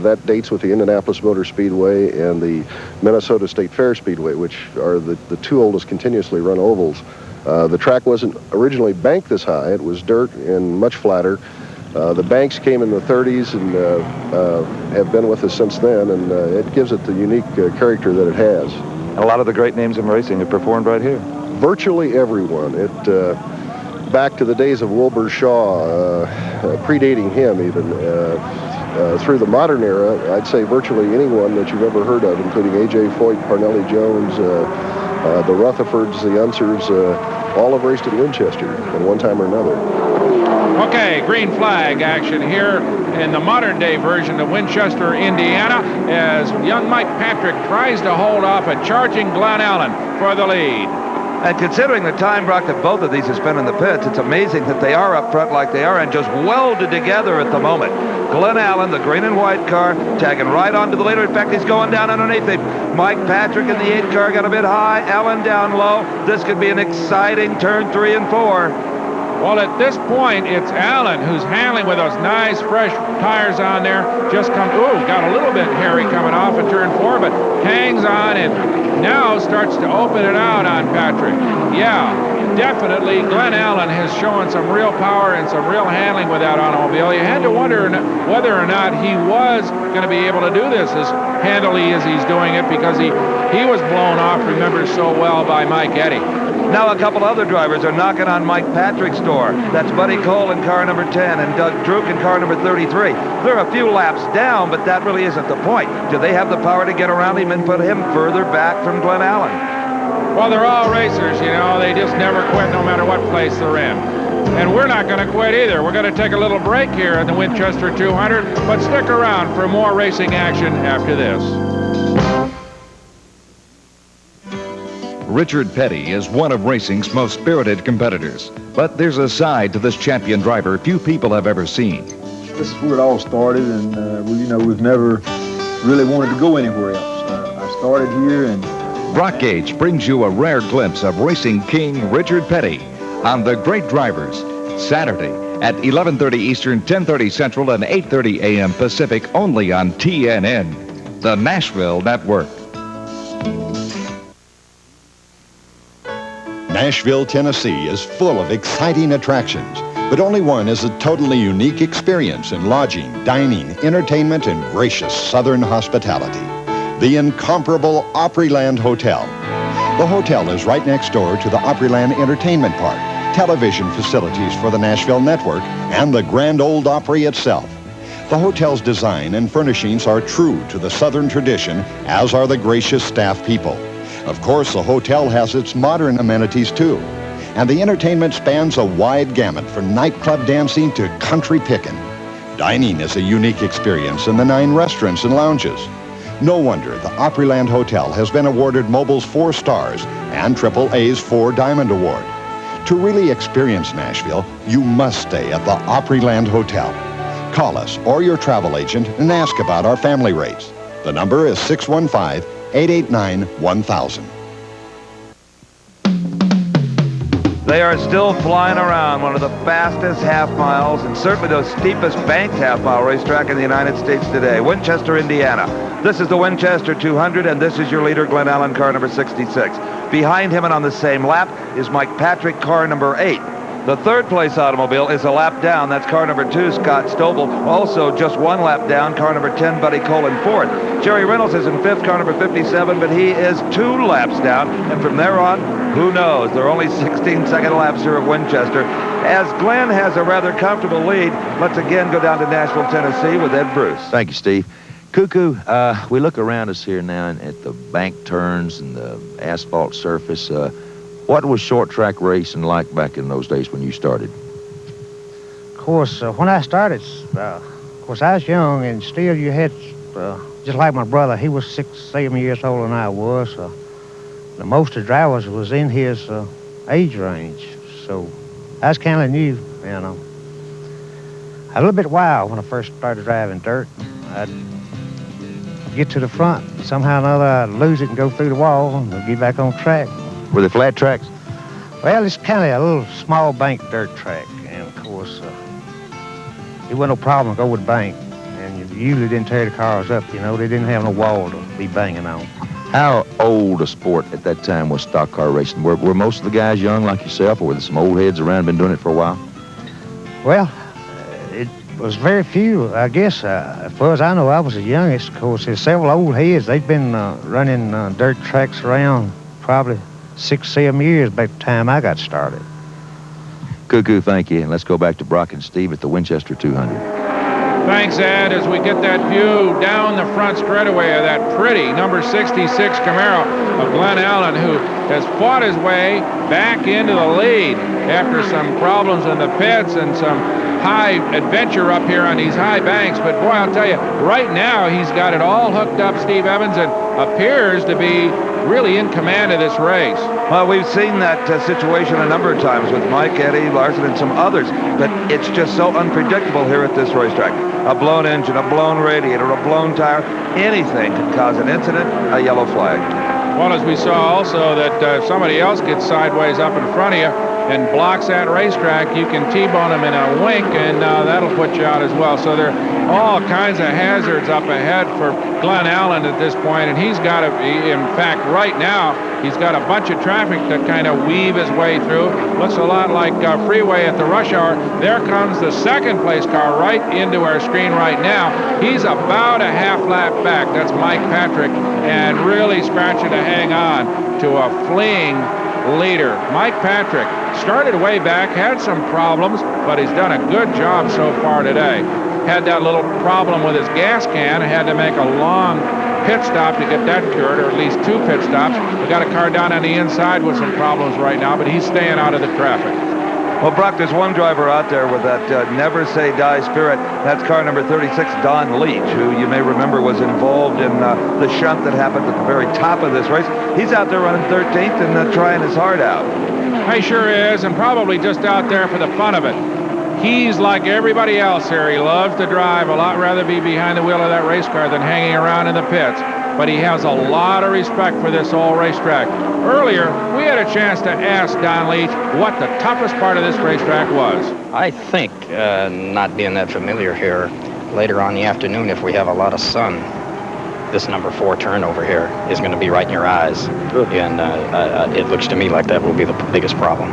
That dates with the Indianapolis Motor Speedway and the Minnesota State Fair Speedway, which are the two oldest continuously run ovals. The track wasn't originally banked this high. It was dirt and much flatter. The banks came in the 30s and have been with us since then, and it gives it the unique character that it has. And a lot of the great names in racing have performed right here. Virtually everyone. Back to the days of Wilbur Shaw, predating him even. Through the modern era, I'd say virtually anyone that you've ever heard of, including A.J. Foyt, Parnelli Jones, the Rutherfords, the Unsers, all have raced at Winchester at one time or another. Okay, green flag action here in the modern-day version of Winchester, Indiana, as young Mike Patrick tries to hold off a charging Glenn Allen for the lead. And considering the time, Brock, that both of these have spent in the pits, it's amazing that they are up front like they are and just welded together at the moment. Glenn Allen, the green and white car, tagging right onto the leader. In fact, he's going down underneath him. Mike Patrick in the 8 car got a bit high. Allen down low. This could be an exciting turn 3 and 4. Well, at this point, it's Allen who's handling with those nice, fresh tires on there. Got a little bit hairy coming off at turn 4, but hangs on and now starts to open it out on Patrick. Yeah, definitely Glenn Allen has shown some real power and some real handling with that automobile. You had to wonder whether or not he was going to be able to do this as handily as he's doing it, because he was blown off, remember, so well by Mike Eddy. Now a couple other drivers are knocking on Mike Patrick's door. That's Buddy Cole in car number 10 and Doug Druke in car number 33. They're a few laps down, but that really isn't the point. Do they have the power to get around him and put him further back from Glenn Allen? Well, they're all racers, you know. They just never quit no matter what place they're in. And we're not going to quit either. We're going to take a little break here in the Winchester 200, but stick around for more racing action after this. Richard Petty is one of racing's most spirited competitors, but there's a side to this champion driver few people have ever seen. This is where it all started, and we've never really wanted to go anywhere else. I started here, and Brock Gage brings you a rare glimpse of racing king Richard Petty on The Great Drivers, Saturday at 11:30 Eastern, 10:30 Central, and 8:30 a.m. Pacific, only on TNN, the Nashville Network. Nashville, Tennessee is full of exciting attractions, but only one is a totally unique experience in lodging, dining, entertainment, and gracious Southern hospitality. The incomparable Opryland Hotel. The hotel is right next door to the Opryland Entertainment Park, television facilities for the Nashville Network, and the Grand Ole Opry itself. The hotel's design and furnishings are true to the Southern tradition, as are the gracious staff people. Of course, the hotel has its modern amenities too, and the entertainment spans a wide gamut from nightclub dancing to country picking. Dining is a unique experience in the 9 restaurants and lounges. No wonder the Opryland Hotel has been awarded Mobil's 4 stars and AAA's 4 Diamond Award. To really experience Nashville, you must stay at the Opryland Hotel. Call us or your travel agent and ask about our family rates. The number is 615-889-1000. They are still flying around one of the fastest half miles and certainly the steepest banked half-mile racetrack in the United States today, Winchester, Indiana. This is the Winchester 200, and this is your leader, Glenn Allen, car number 66. Behind him and on the same lap is Mike Patrick, car number 8. The third place automobile is a lap down. That's car number 2, Scott Stovall. Also just one lap down, car number 10, Buddy Cole in 4th. Jerry Reynolds is in 5th, car number 57, but he is 2 laps down. And from there on, who knows? There are only 16-second laps here at Winchester. As Glenn has a rather comfortable lead, let's again go down to Nashville, Tennessee with Ed Bruce. Thank you, Steve. Cuckoo, we look around us here now at the bank turns and the asphalt surface. What was short track racing like back in those days when you started? Of course, when I started, I was young, and still you had, just like my brother, he was 6, 7 years older than I was. The most of the drivers was in his age range, so I was kind of new, you know. A little bit wild when I first started driving dirt. I'd get to the front, somehow or another I'd lose it and go through the wall and get back on track. Were they flat tracks? Well, it's kind of a little small bank dirt track, and of course, it wasn't no problem to go with the bank, and you usually didn't tear the cars up, you know. They didn't have no wall to be banging on. How old a sport at that time was stock car racing? Were most of the guys young like yourself, or were there some old heads around been doing it for a while? Well, it was very few, I guess. As far as I know, I was the youngest. Of course, there's several old heads. They've been running dirt tracks around probably 6, 7 years by the time I got started. Cuckoo, thank you. And let's go back to Brock and Steve at the Winchester 200. Thanks, Ed, as we get that view down the front straightaway of that pretty number 66 Camaro of Glenn Allen, who has fought his way back into the lead after some problems in the pits and some high adventure up here on these high banks. But boy, I'll tell you, right now he's got it all hooked up, Steve Evans, and appears to be really in command of this race. Well, we've seen that situation a number of times with Mike, Eddie, Larson, and some others, but it's just so unpredictable here at this racetrack. A blown engine, a blown radiator, a blown tire, anything can cause an incident, a yellow flag. Well, as we saw also that if somebody else gets sideways up in front of you and blocks that racetrack, you can T-bone them in a wink, and that'll put you out as well. So there are all kinds of hazards up ahead for Glenn Allen at this point, and he's got to, in fact, right now, he's got a bunch of traffic to kind of weave his way through. Looks a lot like freeway at the rush hour. There comes the second place car right into our screen right now. He's about a half lap back. That's Mike Patrick, and really scratching to hang on to a fleeing leader. Mike Patrick started way back, had some problems, but he's done a good job so far today. Had that little problem with his gas can, had to make a long pit stop to get that cured, or at least 2 pit stops. We got a car down on the inside with some problems right now, but he's staying out of the traffic. Well, Brock, there's one driver out there with that never say die spirit. That's car number 36, Don Leach, who you may remember was involved in the shunt that happened at the very top of this race. He's out there running 13th and trying his heart out. He sure is, and probably just out there for the fun of it. He's like everybody else here. He loves to drive, a lot rather be behind the wheel of that race car than hanging around in the pits. But he has a lot of respect for this old racetrack. Earlier, we had a chance to ask Don Leach what the toughest part of this racetrack was. I think, not being that familiar here, later on in the afternoon, if we have a lot of sun, this number 4 turn over here is going to be right in your eyes. And it looks to me like that will be the biggest problem.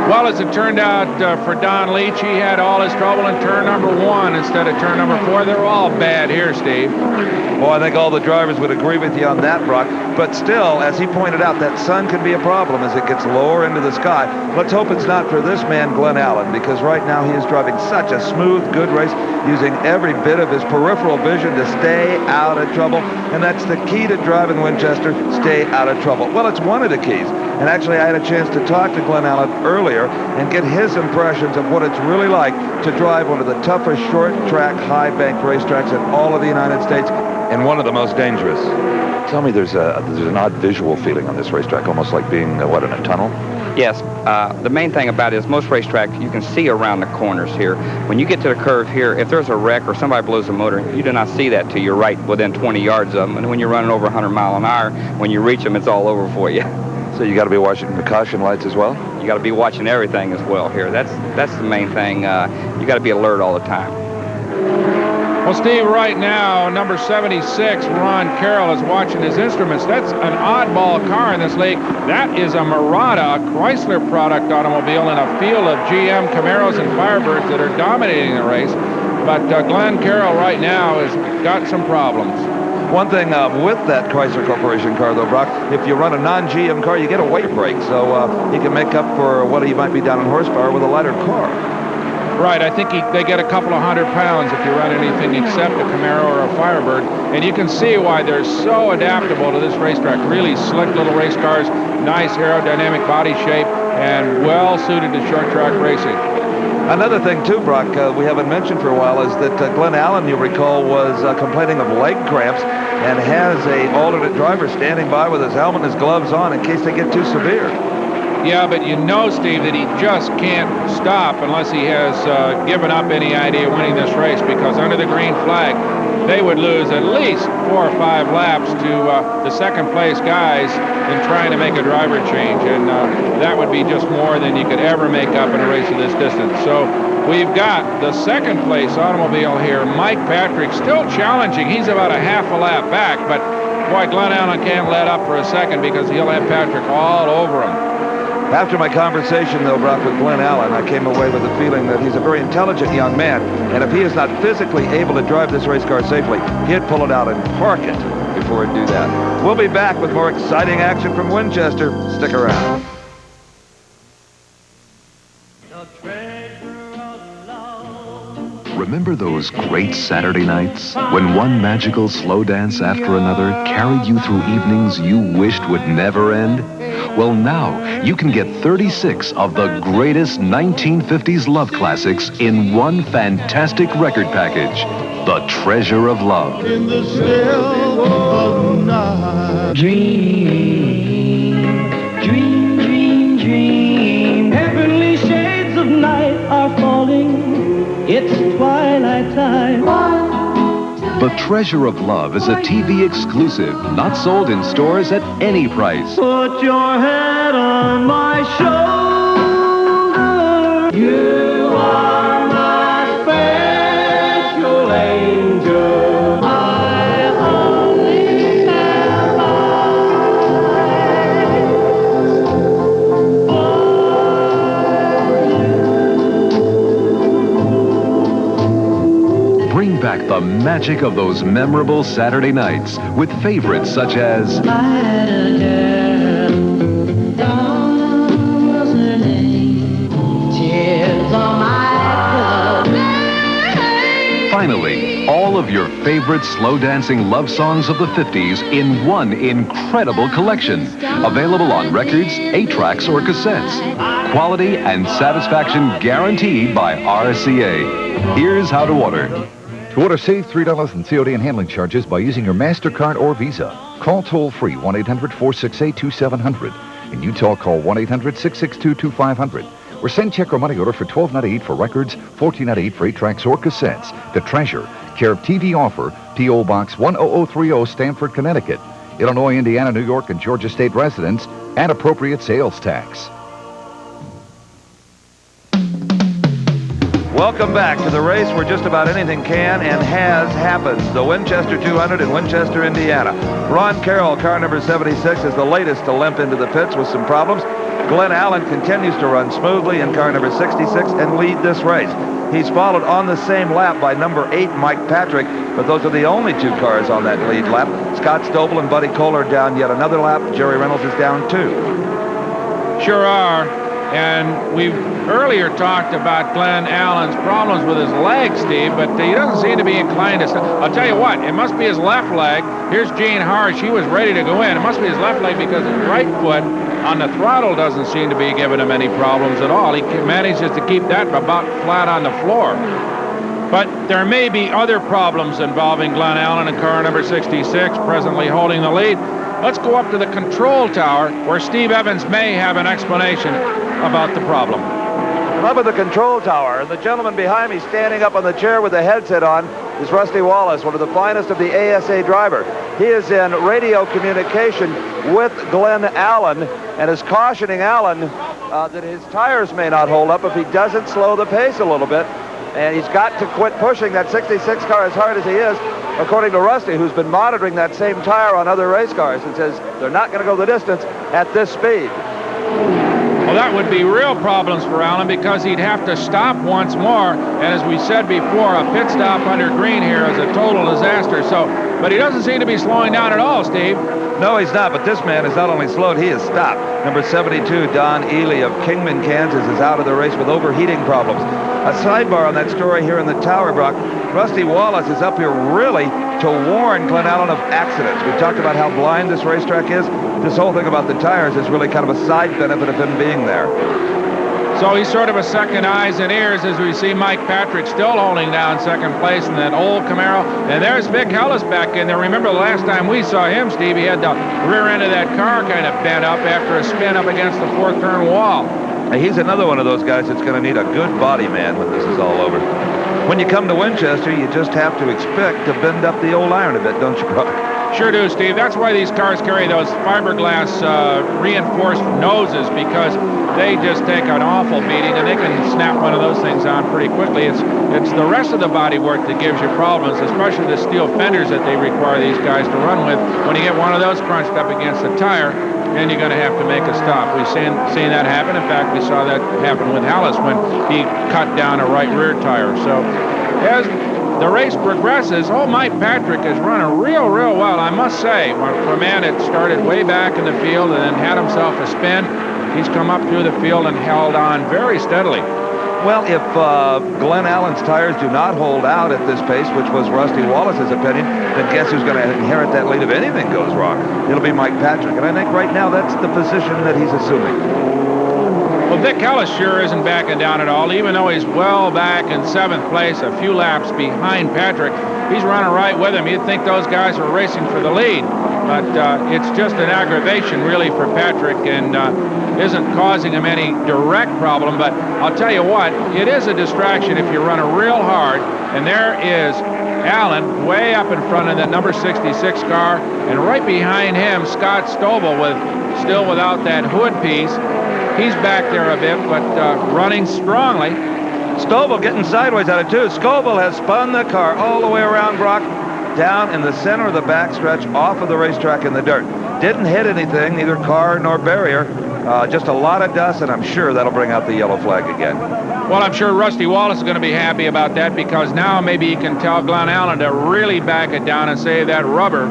Well, as it turned out for Don Leach, he had all his trouble in turn number 1 instead of turn number 4. They're all bad here, Steve. Well, I think all the drivers would agree with you on that, Brock. But still, as he pointed out, that sun can be a problem as it gets lower into the sky. Let's hope it's not for this man, Glenn Allen, because right now he is driving such a smooth, good race, using every bit of his peripheral vision to stay out of trouble. And that's the key to driving Winchester, stay out of trouble. Well, it's one of the keys. And actually, I had a chance to talk to Glenn Allen earlier and get his impressions of what it's really like to drive one of the toughest short-track, high-bank racetracks in all of the United States, and one of the most dangerous. Tell me, there's an odd visual feeling on this racetrack, almost like being, in a tunnel? Yes. The main thing about it is most racetracks, you can see around the corners here. When you get to the curve here, if there's a wreck or somebody blows a motor, you do not see that till you're right within 20 yards of them. And when you're running over 100 miles an hour, when you reach them, it's all over for you. So you got to be watching the caution lights as well? You got to be watching everything as well here. That's the main thing. You got to be alert all the time. Well, Steve, right now, number 76, Ron Carroll, is watching his instruments. That's an oddball car in this league. That is a Murata, a Chrysler product automobile in a field of GM Camaros and Firebirds that are dominating the race. But Glenn Carroll right now has got some problems. One thing with that Chrysler Corporation car, though, Brock, if you run a non-GM car, you get a weight break. So he can make up for what he might be down in horsepower with a lighter car. Right, I think they get a couple of 100 pounds if you run anything except a Camaro or a Firebird. And you can see why they're so adaptable to this racetrack. Really slick little race cars, nice aerodynamic body shape, and well suited to short track racing. Another thing, too, Brock, we haven't mentioned for a while is that Glenn Allen, you recall, was complaining of leg cramps and has a alternate driver standing by with his helmet and his gloves on in case they get too severe. Yeah, but you know, Steve, that he just can't stop unless he has given up any idea of winning this race, because under the green flag, they would lose at least 4 or 5 laps to the second place guys in trying to make a driver change, and that would be just more than you could ever make up in a race of this distance. So we've got the second place automobile here, Mike Patrick, still challenging. He's about a half a lap back, but boy, Glenn Allen can't let up for a second because he'll have Patrick all over him. After my conversation, though, Brock, with Glenn Allen, I came away with the feeling that he's a very intelligent young man, and if he is not physically able to drive this race car safely, he'd pull it out and park it before he'd do that. We'll be back with more exciting action from Winchester. Stick around. Remember those great Saturday nights when one magical slow dance after another carried you through evenings you wished would never end? Well, now you can get 36 of the greatest 1950s love classics in one fantastic record package, The Treasure of Love. In the still of night. Dream, dream, dream, dream. Heavenly shades of night are falling. It's twilight time. The Treasure of Love is a TV exclusive, not sold in stores at any price. Put your head on my shoulder. You are my special angel. My only Bring back the magic of those memorable Saturday nights with favorites such as finally, all of your favorite slow dancing love songs of the 50s in one incredible collection. Available on records, 8-tracks, or cassettes. Quality and satisfaction guaranteed by RCA. Here's how to order. To order, save $3 in COD and handling charges by using your MasterCard or Visa. Call toll-free 1-800-468-2700. In Utah, call 1-800-662-2500. Or send check or money order for $12.98 for records, $14.98 for 8-tracks or cassettes. The Treasure, care of TV Offer, P.O. Box 10030, Stamford, Connecticut. Illinois, Indiana, New York, and Georgia state residents, and appropriate sales tax. Welcome back to the race where just about anything can and has happened. The Winchester 200 in Winchester, Indiana. Ron Carroll, car number 76, is the latest to limp into the pits with some problems. Glenn Allen continues to run smoothly in car number 66 and lead this race. He's followed on the same lap by number 8, Mike Patrick, but those are the only 2 cars on that lead lap. Scott Stoble and Buddy Kohler are down yet another lap. Jerry Reynolds is down 2. Sure are. And we've earlier talked about Glenn Allen's problems with his leg, Steve, but he doesn't seem to be inclined to... I'll tell you what, it must be his left leg. Here's Gene Harsh. He was ready to go in. It must be his left leg because his right foot on the throttle doesn't seem to be giving him any problems at all. He manages to keep that about flat on the floor. But there may be other problems involving Glenn Allen in car number 66, presently holding the lead. Let's go up to the control tower where Steve Evans may have an explanation about the problem. I'm up at the control tower, and the gentleman behind me standing up on the chair with the headset on is Rusty Wallace, one of the finest of the ASA driver. He is in radio communication with Glenn Allen and is cautioning Allen that his tires may not hold up if he doesn't slow the pace a little bit. And he's got to quit pushing that 66 car as hard as he is, according to Rusty, who's been monitoring that same tire on other race cars, and says they're not going to go the distance at this speed. Well, that would be real problems for Allen because he'd have to stop once more. And as we said before, a pit stop under green here is a total disaster. But he doesn't seem to be slowing down at all, Steve. No, he's not, but this man is not only slowed, he is stopped. Number 72, Don Ely of Kingman, Kansas, is out of the race with overheating problems. A sidebar on that story here in the tower, Brock. Rusty Wallace is up here really to warn Glenn Allen of accidents. We've talked about how blind this racetrack is. This whole thing about the tires is really kind of a side benefit of him being there. So he's sort of a second eyes and ears as we see Mike Patrick still holding down second place in that old Camaro. And there's Vic Hellis back in there. Remember the last time we saw him, Steve, he had the rear end of that car kind of bent up after a spin up against the fourth turn wall. He's another one of those guys that's going to need a good body man when this is all over. When you come to Winchester, you just have to expect to bend up the old iron a bit, don't you, brother? Sure do, Steve. That's why these cars carry those fiberglass reinforced noses, because they just take an awful beating, and they can snap one of those things on pretty quickly. It's the rest of the body work that gives you problems, especially the steel fenders that they require these guys to run with. When you get one of those crunched up against the tire, then you're going to have to make a stop. We've seen that happen. In fact, we saw that happen with Hellis when he cut down a right rear tire. So as the race progresses, Mike Patrick is running real well, I must say. For a man that started way back in the field and then had himself a spin, he's come up through the field and held on very steadily. Well, if Glenn Allen's tires do not hold out at this pace, which was Rusty Wallace's opinion, then guess who's going to inherit that lead if anything goes wrong? It'll be Mike Patrick. And I think right now that's the position that he's assuming. Well, Vic Hellis sure isn't backing down at all, even though he's well back in 7th place, a few laps behind Patrick. He's running right with him. You'd think those guys are racing for the lead, but it's just an aggravation really for Patrick and isn't causing him any direct problem. But I'll tell you what, it is a distraction if you run it real hard, and there is Allen way up in front of that number 66 car, and right behind him, Scott Stovall still without that hood piece. He's back there a bit, but running strongly. Stovall getting sideways out of two. Stovall has spun the car all the way around, Brock, down in the center of the backstretch off of the racetrack in the dirt. Didn't hit anything, neither car nor barrier. Just a lot of dust, and I'm sure that'll bring out the yellow flag again. Well, I'm sure Rusty Wallace is going to be happy about that, because now maybe he can tell Glenn Allen to really back it down and save that rubber,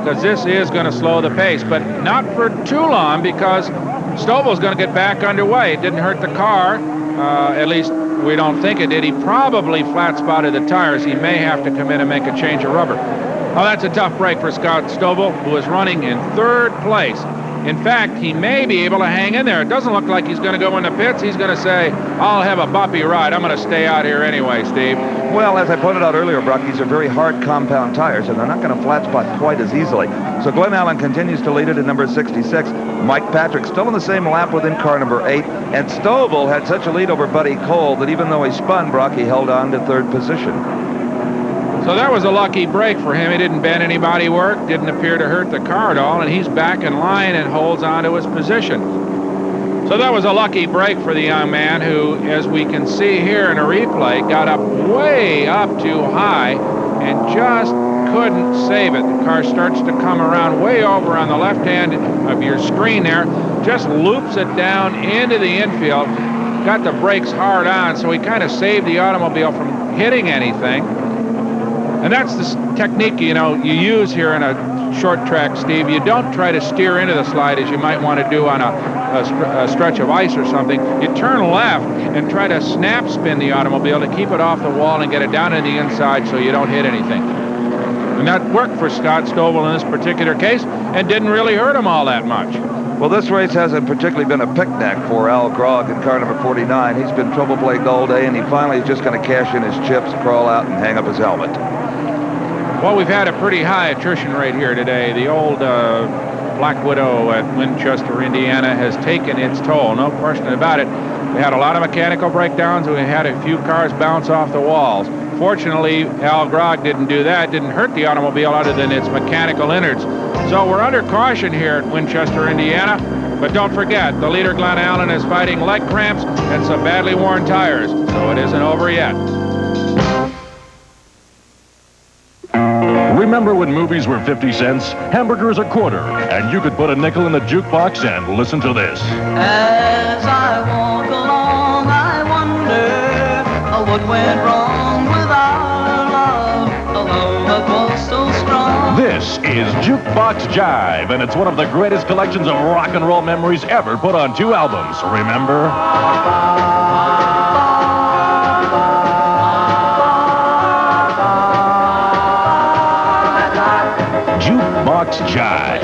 because this is going to slow the pace, but not for too long, because Stovall's going to get back underway. It didn't hurt the car, at least we don't think it did. He probably flat spotted the tires. He may have to come in and make a change of rubber. Oh, that's a tough break for Scott Stovall, who is running in 3rd place. In fact, he may be able to hang in there. It doesn't look like he's going to go in the pits. He's going to say, I'll have a bumpy ride. I'm going to stay out here anyway, Steve. Well, as I pointed out earlier, Brock, these are very hard compound tires, and they're not going to flat spot quite as easily. So Glenn Allen continues to lead it in number 66. Mike Patrick still in the same lap within car number 8. And Stovall had such a lead over Buddy Cole that even though he spun, Brock, he held on to 3rd position. So that was a lucky break for him. He didn't bend any body work, didn't appear to hurt the car at all, and he's back in line and holds on to his position. So that was a lucky break for the young man who, as we can see here in a replay, got up way up too high and just couldn't save it. The car starts to come around way over on the left hand of your screen there, just loops it down into the infield, got the brakes hard on, so he kind of saved the automobile from hitting anything. And that's the technique, you use here in a short track, Steve. You don't try to steer into the slide as you might want to do on a stretch of ice or something. You turn left and try to snap spin the automobile to keep it off the wall and get it down in the inside so you don't hit anything. And that worked for Scott Stovall in this particular case and didn't really hurt him all that much. Well, this race hasn't particularly been a picnic for Al Grogg in car number 49. He's been trouble-plagued all day, and he finally is just going to cash in his chips, crawl out, and hang up his helmet. Well, we've had a pretty high attrition rate here today. The old Black Widow at Winchester, Indiana, has taken its toll, no question about it. We had a lot of mechanical breakdowns, and we had a few cars bounce off the walls. Fortunately, Al Grog didn't do that, didn't hurt the automobile other than its mechanical innards. So we're under caution here at Winchester, Indiana. But don't forget, the leader, Glenn Allen, is fighting leg cramps and some badly worn tires, so it isn't over yet. Remember when movies were 50 cents, hamburgers a quarter, and you could put a nickel in the jukebox and listen to this? As I walk along, I wonder what went wrong with our love, although it was so strong. This is Jukebox Jive, and it's one of the greatest collections of rock and roll memories ever put on 2 albums. Remember? Jukebox Jive.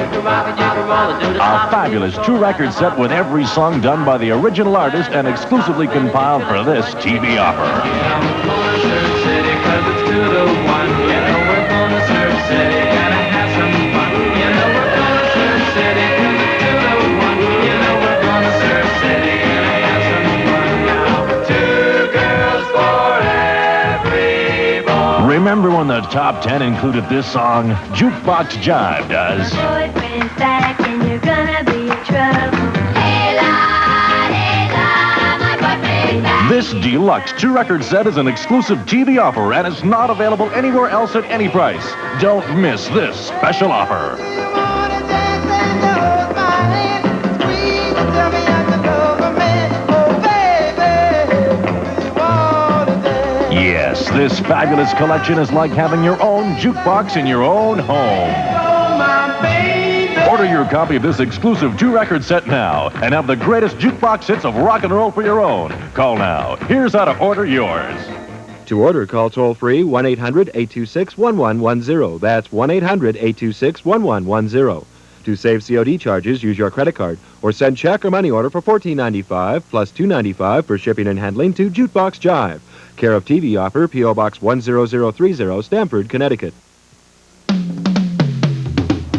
A fabulous 2-record set with every song done by the original artist and exclusively compiled for this TV offer. Remember when the top 10 included this song? Jukebox Jive does. This deluxe 2-record set is an exclusive TV offer and is not available anywhere else at any price. Don't miss this special offer. Yes, this fabulous collection is like having your own jukebox in your own home. Order your copy of this exclusive 2-record set now and have the greatest jukebox hits of rock and roll for your own. Call now. Here's how to order yours. To order, call toll-free 1-800-826-1110. That's 1-800-826-1110. To save COD charges, use your credit card or send check or money order for $14.95 plus $2.95 for shipping and handling to Jukebox Jive. Care of TV offer, P.O. Box 10030, Stamford, Connecticut.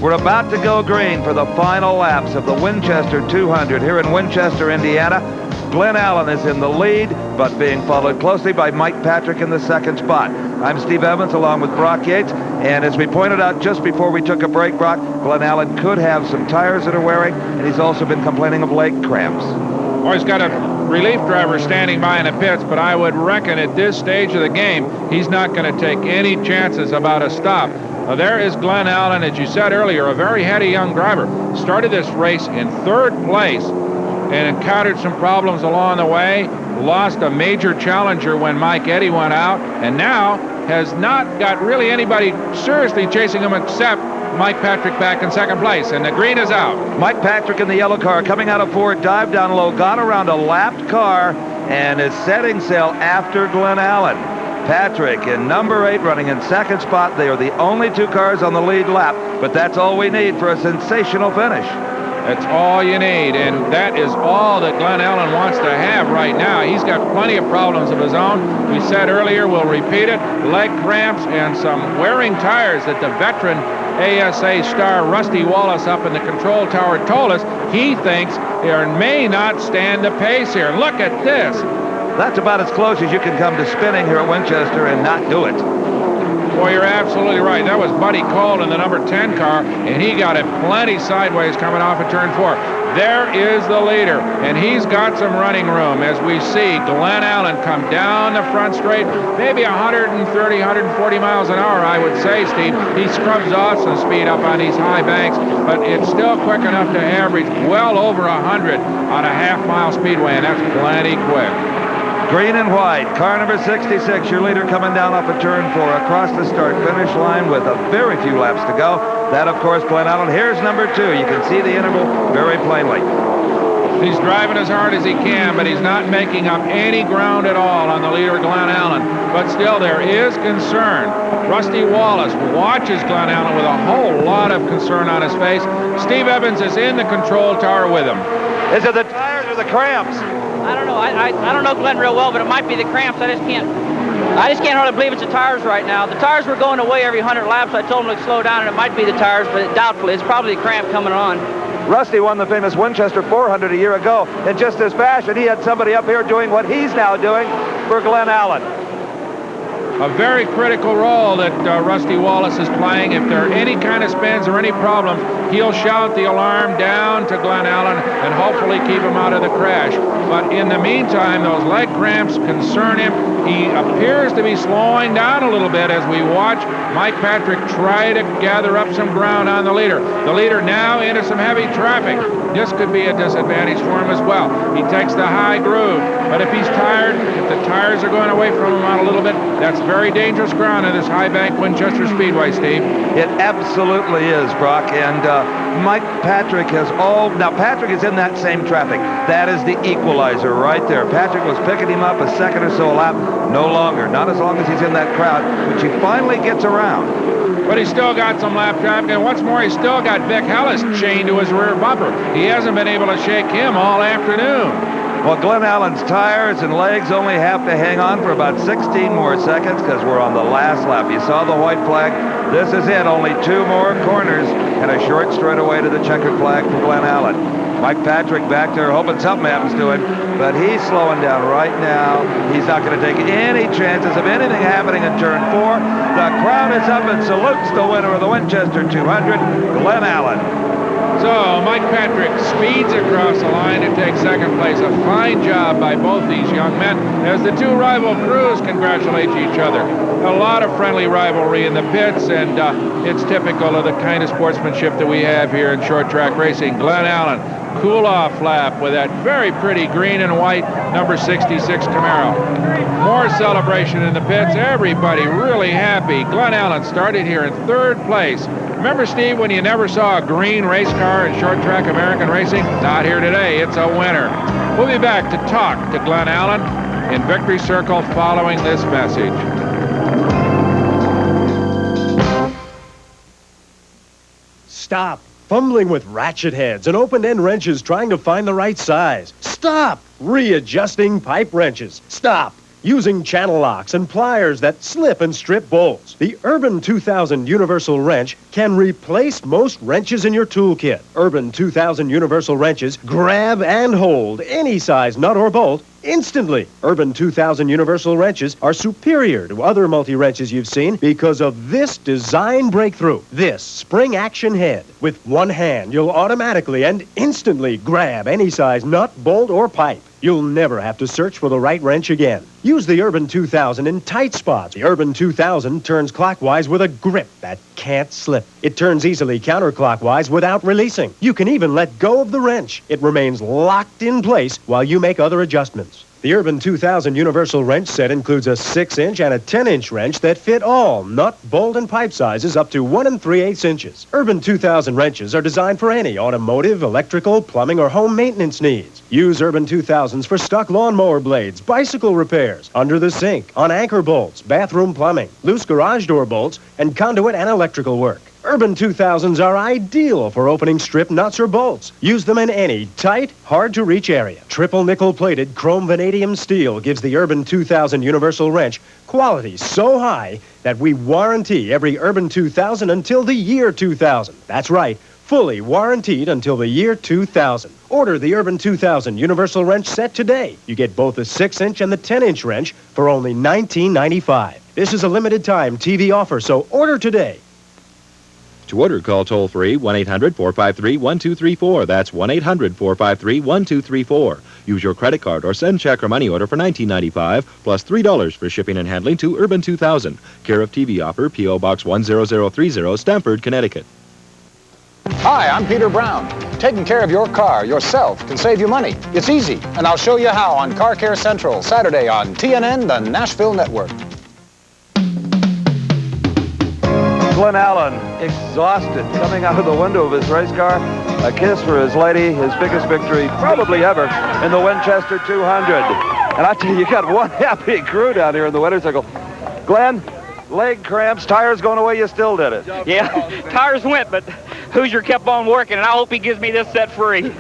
We're about to go green for the final laps of the Winchester 200 here in Winchester, Indiana. Glenn Allen is in the lead, but being followed closely by Mike Patrick in the second spot. I'm Steve Evans along with Brock Yates, and as we pointed out just before we took a break, Brock, Glenn Allen could have some tires that are wearing, and he's also been complaining of leg cramps. Well, he's got a relief driver standing by in the pits, but I would reckon at this stage of the game, he's not going to take any chances about a stop. There is Glenn Allen, as you said earlier, a very heady young driver. Started this race in 3rd place and encountered some problems along the way. Lost a major challenger when Mike Eddy went out, and now has not got really anybody seriously chasing him except Mike Patrick back in 2nd place, and the green is out. Mike Patrick in the yellow car coming out of 4, dive down low, got around a lapped car, and is setting sail after Glenn Allen. Patrick in number 8 running in 2nd spot. They are the only 2 cars on the lead lap, but that's all we need for a sensational finish. That's all you need, and that is all that Glenn Allen wants to have right now. He's got plenty of problems of his own. We said earlier, we'll repeat it, leg cramps and some wearing tires that the veteran ASA star Rusty Wallace up in the control tower told us he thinks they may not stand the pace here. Look at this. That's about as close as you can come to spinning here at Winchester and not do it. Boy, you're absolutely right. That was Buddy Cole in the number 10 car, and he got it plenty sideways coming off of turn 4. There is the leader, and he's got some running room as we see Glenn Allen come down the front straight, maybe 130, 140 miles an hour, I would say, Steve. He scrubs off some speed up on these high banks, but it's still quick enough to average well over 100 on a half-mile speedway, and that's plenty quick. Green and white, car number 66, your leader coming down off of turn 4 across the start-finish line with a very few laps to go. That, of course, Glenn Allen. Here's number 2. You can see the interval very plainly. He's driving as hard as he can, but he's not making up any ground at all on the leader, Glenn Allen. But still, there is concern. Rusty Wallace watches Glenn Allen with a whole lot of concern on his face. Steve Evans is in the control tower with him. Is it the tires or the cramps? I don't know. I don't know Glenn real well, but it might be the cramps. I just can't hardly believe it's the tires right now. The tires were going away every 100 laps. I told him to slow down, and it might be the tires, but doubtfully. It's probably the cramp coming on. Rusty won the famous Winchester 400 a year ago. In just this fashion, he had somebody up here doing what he's now doing for Glenn Allen. a very critical role that Rusty Wallace is playing. If there are any kind of spins or any problems, he'll shout the alarm down to Glenn Allen and hopefully keep him out of the crash. But in the meantime, those leg cramps concern him. He appears to be slowing down a little bit as we watch Mike Patrick try to gather up some ground on the leader. The leader now into some heavy traffic. This could be a disadvantage for him as well. He takes the high groove, but if he's tired, if the tires are going away from him out a little bit, that's very dangerous ground in this high bank Winchester Speedway, Steve. It absolutely is, Brock, and Mike Patrick has now Patrick is in that same traffic. That is the equalizer right there. Patrick was picking him up a second or so a lap. No longer, not as long as he's in that crowd, which he finally gets around. But he's still got some lap traffic, and what's more, he's still got Vic Hellis chained to his rear bumper. He hasn't been able to shake him all afternoon. Well, Glenn Allen's tires and legs only have to hang on for about 16 more seconds because we're on the last lap. You saw the white flag. This is it. Only 2 more corners and a short straightaway to the checkered flag for Glenn Allen. Mike Patrick back there hoping something happens to him, but he's slowing down right now. He's not going to take any chances of anything happening in turn 4. The crowd is up and salutes the winner of the Winchester 200, Glenn Allen. So Mike Patrick speeds across the line to take second place. A fine job by both these young men as the two rival crews congratulate each other. A lot of friendly rivalry in the pits, and it's typical of the kind of sportsmanship that we have here in short track racing. Glenn Allen, cool-off lap with that very pretty green and white number 66 Camaro. More celebration in the pits. Everybody really happy. Glenn Allen started here in 3rd place. Remember, Steve, when you never saw a green race car in short track American racing? Not here today. It's a winner. We'll be back to talk to Glenn Allen in Victory Circle following this message. Stop fumbling with ratchet heads and open-end wrenches trying to find the right size. Stop readjusting pipe wrenches. Stop using channel locks and pliers that slip and strip bolts. The Urban 2000 Universal Wrench can replace most wrenches in your toolkit. Urban 2000 Universal Wrenches grab and hold any size nut or bolt instantly. Urban 2000 Universal Wrenches are superior to other multi-wrenches you've seen because of this design breakthrough. This spring action head. With one hand, you'll automatically and instantly grab any size nut, bolt, or pipe. You'll never have to search for the right wrench again. Use the Urban 2000 in tight spots. The Urban 2000 turns clockwise with a grip that can't slip. It turns easily counterclockwise without releasing. You can even let go of the wrench. It remains locked in place while you make other adjustments. The Urban 2000 Universal Wrench Set includes a 6-inch and a 10-inch wrench that fit all nut, bolt, and pipe sizes up to 1 3/8 inches. Urban 2000 wrenches are designed for any automotive, electrical, plumbing, or home maintenance needs. Use Urban 2000s for stuck lawnmower blades, bicycle repairs, under the sink, on anchor bolts, bathroom plumbing, loose garage door bolts, and conduit and electrical work. Urban 2000s are ideal for opening strip nuts or bolts. Use them in any tight, hard-to-reach area. Triple nickel-plated chrome vanadium steel gives the Urban 2000 Universal Wrench quality so high that we warranty every Urban 2000 until the year 2000. That's right, fully warranted until the year 2000. Order the Urban 2000 Universal Wrench Set today. You get both the 6-inch and the 10-inch wrench for only $19.95. This is a limited-time TV offer, so order today. To order, call toll-free 1-800-453-1234. That's 1-800-453-1234. Use your credit card or send check or money order for $19.95 plus $3 for shipping and handling to Urban 2000. Care of TV offer, P.O. Box 10030, Stamford, Connecticut. Hi, I'm Peter Brown. Taking care of your car yourself can save you money. It's easy, and I'll show you how on Car Care Central, Saturday on TNN, the Nashville Network. Glenn Allen, exhausted, coming out of the window of his race car. A kiss for his lady, his biggest victory probably ever in the Winchester 200. And I tell you, you got one happy crew down here in the winner's circle. Glenn, leg cramps, tires going away, you still did it. Yeah, tires went, but Hoosier kept on working, and I hope he gives me this set free.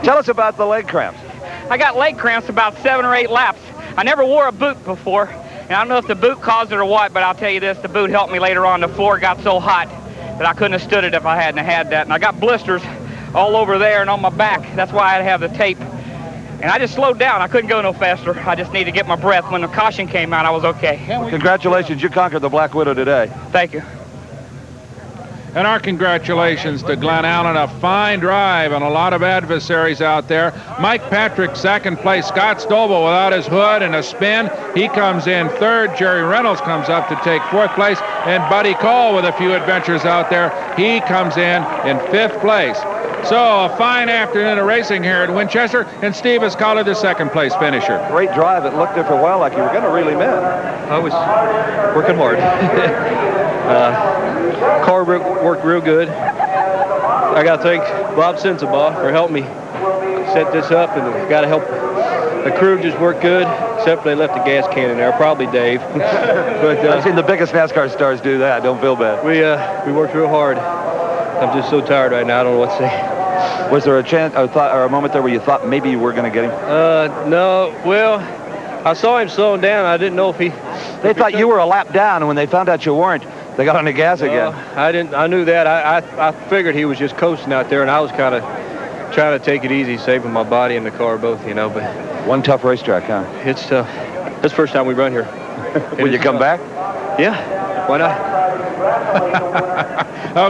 Tell us about the leg cramps. I got leg cramps about 7 or 8 laps. I never wore a boot before. And I don't know if the boot caused it or what, but I'll tell you this, the boot helped me later on. The floor got so hot that I couldn't have stood it if I hadn't had that. And I got blisters all over there and on my back. That's why I have the tape And I just slowed down. I couldn't go no faster. I just needed to get my breath. When the caution came out, I was okay. Congratulations, you conquered the Black Widow today. Thank you. And our congratulations to Glenn Allen. A fine drive and a lot of adversaries out there. Mike Patrick, second place. Scott Stovall without his hood and a spin. He comes in third. Jerry Reynolds comes up to take fourth place. And Buddy Cole with a few adventures out there. He comes in fifth place. So a fine afternoon of racing here at Winchester, and Steve has called it the second place finisher. Great drive. It looked there for a while like you were going to really miss. I was working hard. Car worked real good. I got to thank Bob Sensabaugh for helping me set this up, and got to help. The crew just worked good, except for they left the gas can in there. Probably Dave. But I've seen the biggest NASCAR stars do that. Don't feel bad. We worked real hard. I'm just so tired right now. I don't know what to say. Was there a chance, or a moment there where you thought maybe you were going to get him? No. Well, I saw him slowing down. I didn't know if he. They thought you were a lap down, and when they found out you weren't, they got on the gas again. I didn't. I knew that. I figured he was just coasting out there, and I was kind of trying to take it easy, saving my body and the car both, you know. But one tough racetrack, huh? It's tough. It's the first time we run here. Will you come back? Yeah. Why not?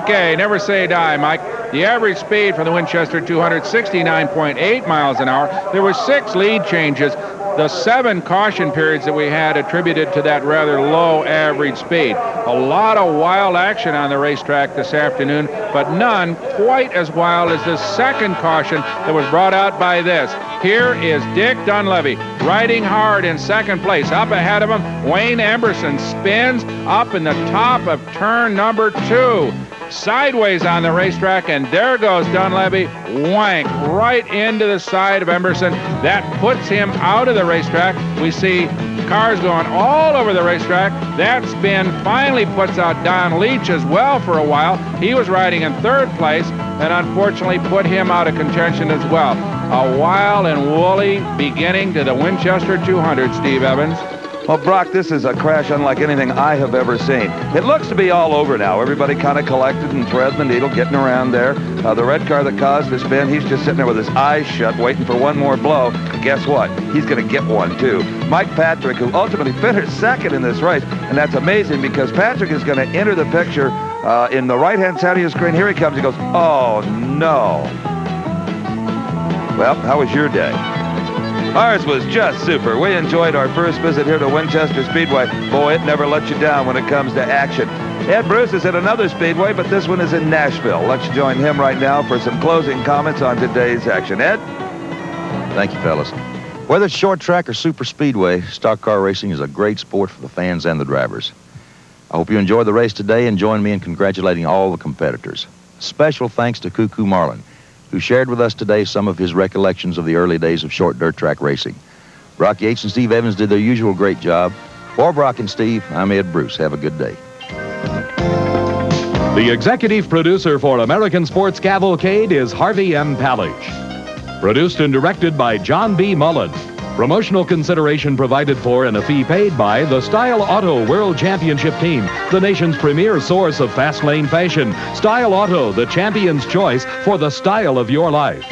Okay, never say die, Mike. The average speed for the Winchester 200, 69.8 miles an hour. There were 6 lead changes. The 7 caution periods that we had attributed to that rather low average speed. A lot of wild action on the racetrack this afternoon, but none quite as wild as the second caution that was brought out by this. Here is Dick Dunleavy riding hard in second place. Up ahead of him, Wayne Emberson spins up in the top of turn number 2. Sideways on the racetrack, and there goes Dunleavy, wank right into the side of Emberson. That puts him out of the racetrack. We see cars going all over the racetrack. That spin finally puts out Don Leach as well for a while. He was riding in third place, and unfortunately put him out of contention as well. A wild and woolly beginning to the Winchester 200, Steve Evans. Well, Brock, this is a crash unlike anything I have ever seen. It looks to be all over now. Everybody kind of collected and threading the needle, getting around there. The red car that caused the spin, he's just sitting there with his eyes shut, waiting for one more blow. And guess what? He's going to get one, too. Mike Patrick, who ultimately finished second in this race, and that's amazing because Patrick is going to enter the picture in the right-hand side of your screen. Here he comes. He goes, oh, no. Well, how was your day? Ours was just super. We enjoyed our first visit here to Winchester Speedway. Boy, it never lets you down when it comes to action. Ed Bruce is at another speedway, but this one is in Nashville. Let's join him right now for some closing comments on today's action. Ed? Thank you, fellas. Whether it's short track or super speedway, stock car racing is a great sport for the fans and the drivers. I hope you enjoyed the race today and join me in congratulating all the competitors. Special thanks to Cuckoo Marlin, who shared with us today some of his recollections of the early days of short dirt track racing. Brock Yates and Steve Evans did their usual great job. For Brock and Steve, I'm Ed Bruce. Have a good day. The executive producer for American Sports Cavalcade is Harvey M. Palage. Produced and directed by John B. Mullen. Promotional consideration provided for and a fee paid by the Style Auto World Championship Team, the nation's premier source of fast lane fashion. Style Auto, the champion's choice for the style of your life.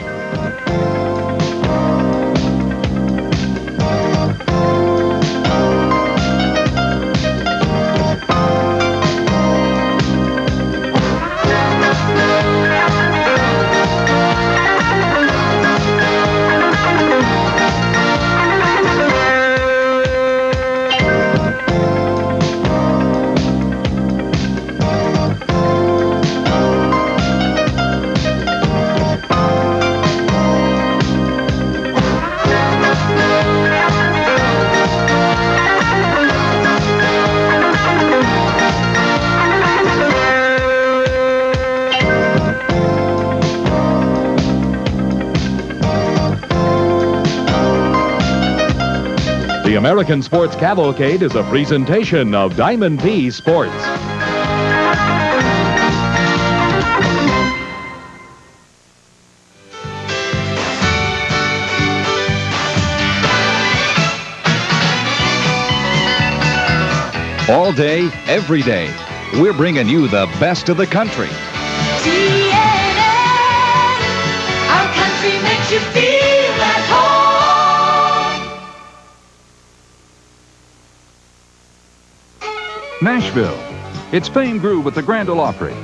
The American Sports Cavalcade is a presentation of Diamond P Sports. All day, every day, we're bringing you the best of the country. CNN, our country makes you feel at home. Nashville. Its fame grew with the Grand Ole Opry.